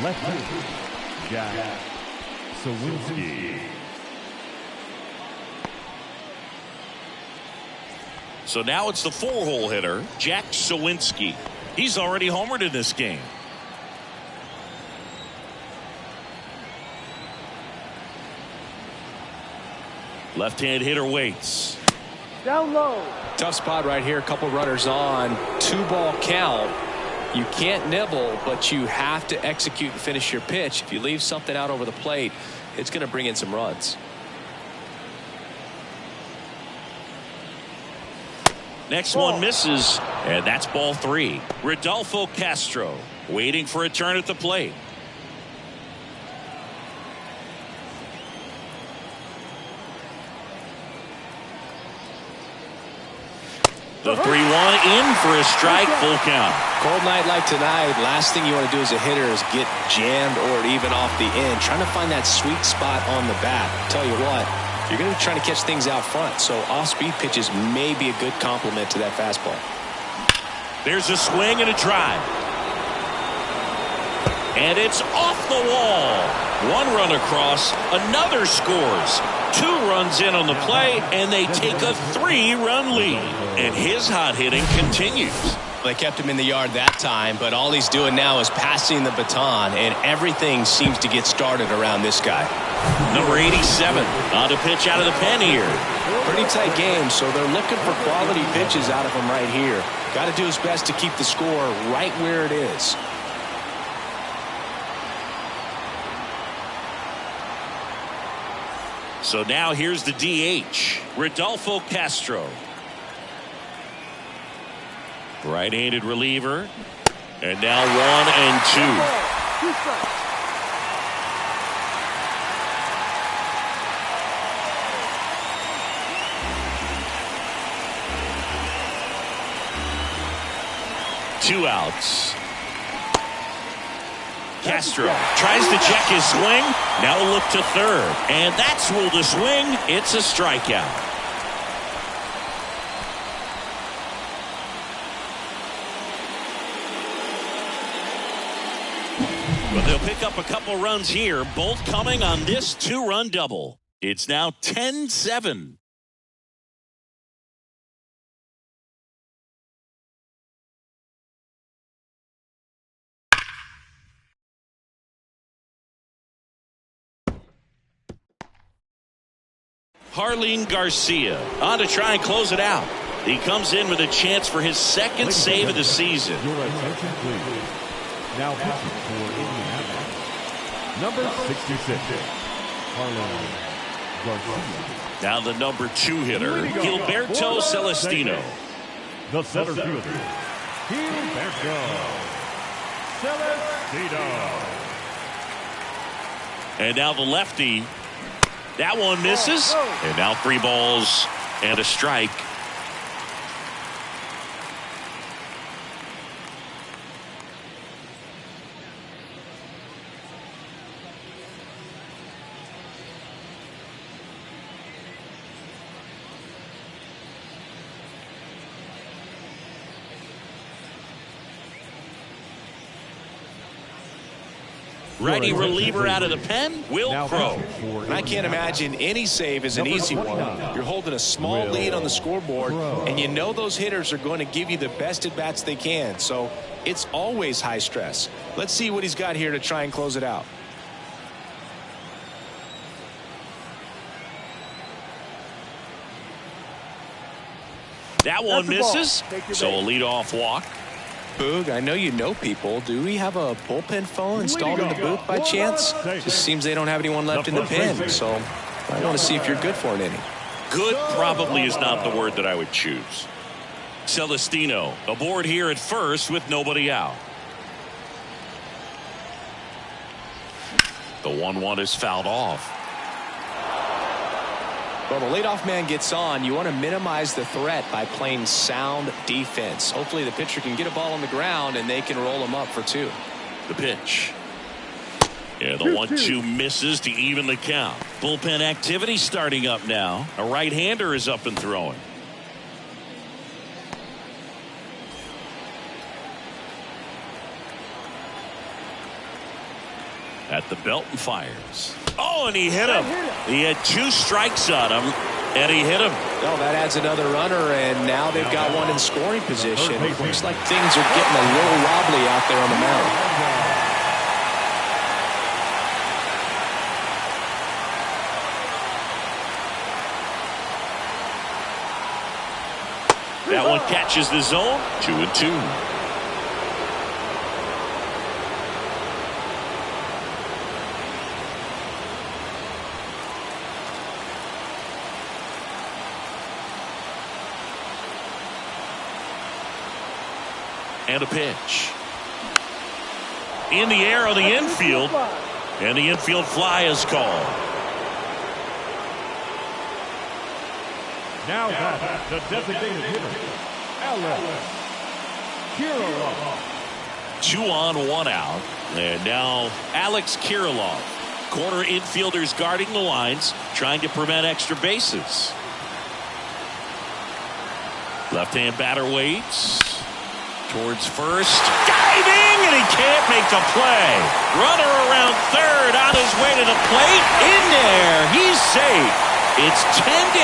left-hander, Jack Suwinski. So now it's the 4-hole hitter, Jack Suwinski. He's already homered in this game. Left-hand hitter waits. Down low. Tough spot right here. A couple runners on. 2-ball count. You can't nibble, but you have to execute and finish your pitch. If you leave something out over the plate, it's going to bring in some runs. Next one misses, and that's ball 3. Rodolfo Castro waiting for a turn at the plate. The 3-1 in for a strike, full count. Cold night like tonight, last thing you want to do as a hitter is get jammed or even off the end. Trying to find that sweet spot on the bat. Tell you what, you're going to be trying to catch things out front, so off-speed pitches may be a good complement to that fastball. There's a swing and a drive. And it's off the wall. One run across, another scores. 2 runs in on the play, and they take a 3-run lead. And his hot hitting continues. They kept him in the yard that time, but all he's doing now is passing the baton, and everything seems to get started around this guy. Number 87 on to pitch out of the pen here. Pretty tight game, so they're looking for quality pitches out of him right here. Got to do his best to keep the score right where it is. So now here's the DH, Rodolfo Castro. Right-handed reliever. And now 1 and 2. 2 strikes. Two outs. Castro tries to check his swing. Now a look to third. And that's ruled a swing. It's a strikeout. But they'll pick up a couple runs here, both coming on this 2-run double. It's now 10-7. Jarlin Garcia on to try and close it out. He comes in with a chance for his second save of the season. Your attention, please. Now pitching for Indianapolis, number 66, Jarlin Garcia. Now the number 2 hitter, Gilberto Celestino. The center fielder, Gilberto Celestino. And now the lefty. That one misses. And now 3 balls and a strike. Righty reliever out of the pen, Will Crowe. And I can't imagine any save is an easy one. You're holding a small lead on the scoreboard, and you know those hitters are going to give you the best at-bats they can. So it's always high stress. Let's see what he's got here to try and close it out. That one misses. So a leadoff walk. Boog, I know you know people. Do we have a bullpen phone installed in the booth by chance? Just seems they don't have anyone left in the pen, so I want to see if you're good for an inning. Good probably is not the word that I would choose. Celestino aboard here at first with nobody out. The 1-1 is fouled off. Well, the leadoff man gets on. You want to minimize the threat by playing sound defense. Hopefully the pitcher can get a ball on the ground and they can roll him up for 2. The pitch. Yeah, the 1-2 misses to even the count. Bullpen activity starting up now. A right-hander is up and throwing. At the belt and fires. Oh, and he hit him. He had 2 strikes on him, and he hit him. Well, that adds another runner, and now they've got one in scoring position. It looks like things are getting a little wobbly out there on the mound. That one catches the zone. 2-2. And a pitch. In the air on the infield. And the infield fly is called. Now the designated hitter Alex Kirilloff. 2 on, 1 out. And now Alex Kirilloff. Corner infielders guarding the lines, trying to prevent extra bases. Left-hand batter waits. Towards first. Diving! And he can't make the play. Runner around third on his way to the plate. In there. He's safe. It's 10-8.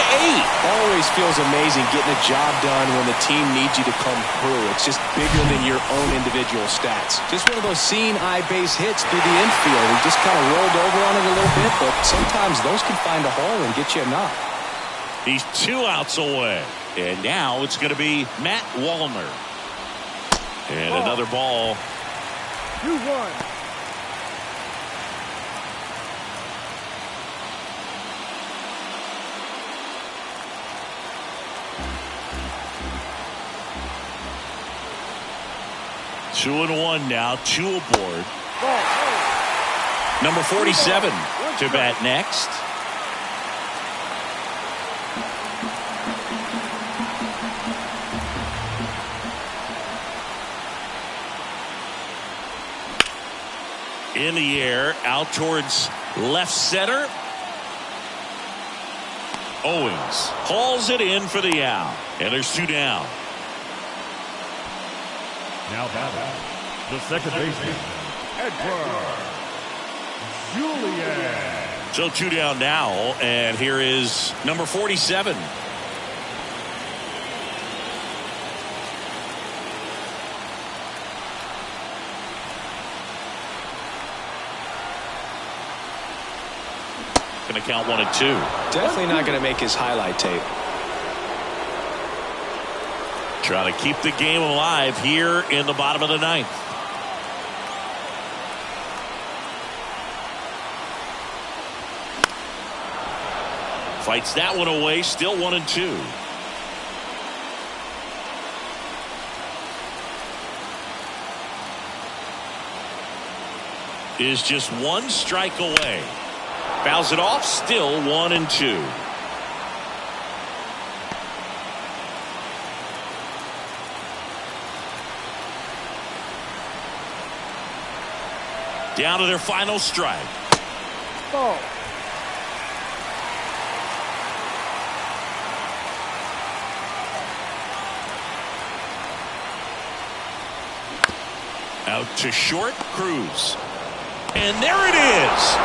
Always feels amazing getting a job done when the team needs you to come through. It's just bigger than your own individual stats. Just one of those seeing eye base hits through the infield. He just kind of rolled over on it a little bit, but sometimes those can find a hole and get you a knock. He's 2 outs away. And now it's going to be Matt Wallner. And another ball. 2-1. Two and 1 now, 2 aboard. Number 47 to bat next. In the air, out towards left center. Owings hauls it in for the out. And there's 2 down. Now batting, the second baseman, Edward Julian. So 2 down now, and here is number 47. Going to count 1 and 2. Definitely not going to make his highlight tape. Trying to keep the game alive here in the bottom of the 9th. Fights that one away, still 1 and 2. Is just 1 strike away. Fouls it off, still 1 and 2. Down to their final strike. Ball. Out to short, Cruz. And there it is.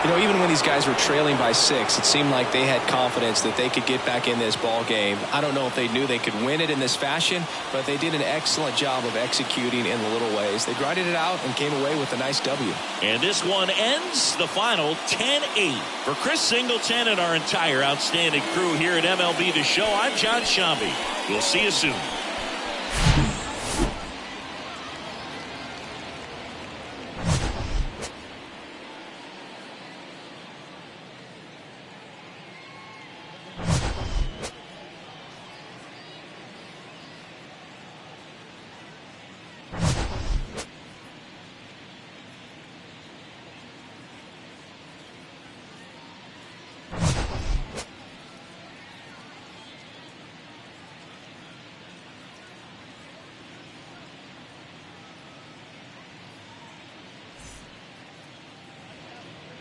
You know, even when these guys were trailing by 6, it seemed like they had confidence that they could get back in this ball game. I don't know if they knew they could win it in this fashion, but they did an excellent job of executing in the little ways. They grinded it out and came away with a nice W. And this one ends the final 10-8. For Chris Singleton and our entire outstanding crew here at MLB The Show, I'm John Shambi. We'll see you soon.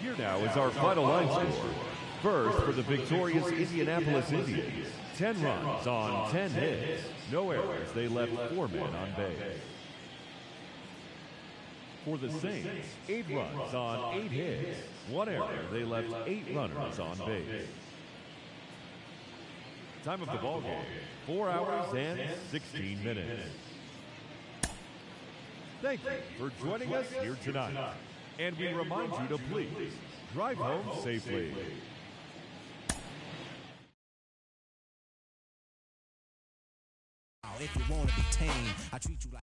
Here now is our final line score. First, for the victorious Indianapolis Indians, 10 runs on 10 hits. No errors. They left 4 men on base. For the Saints, 8 runs on 8 hits. 1 error. They left 8 runners on base. Time of the ball game, 4 hours and 16 minutes. Thank you for joining us here tonight. And we remind you to please drive home safely. If you want to be tame, I treat you like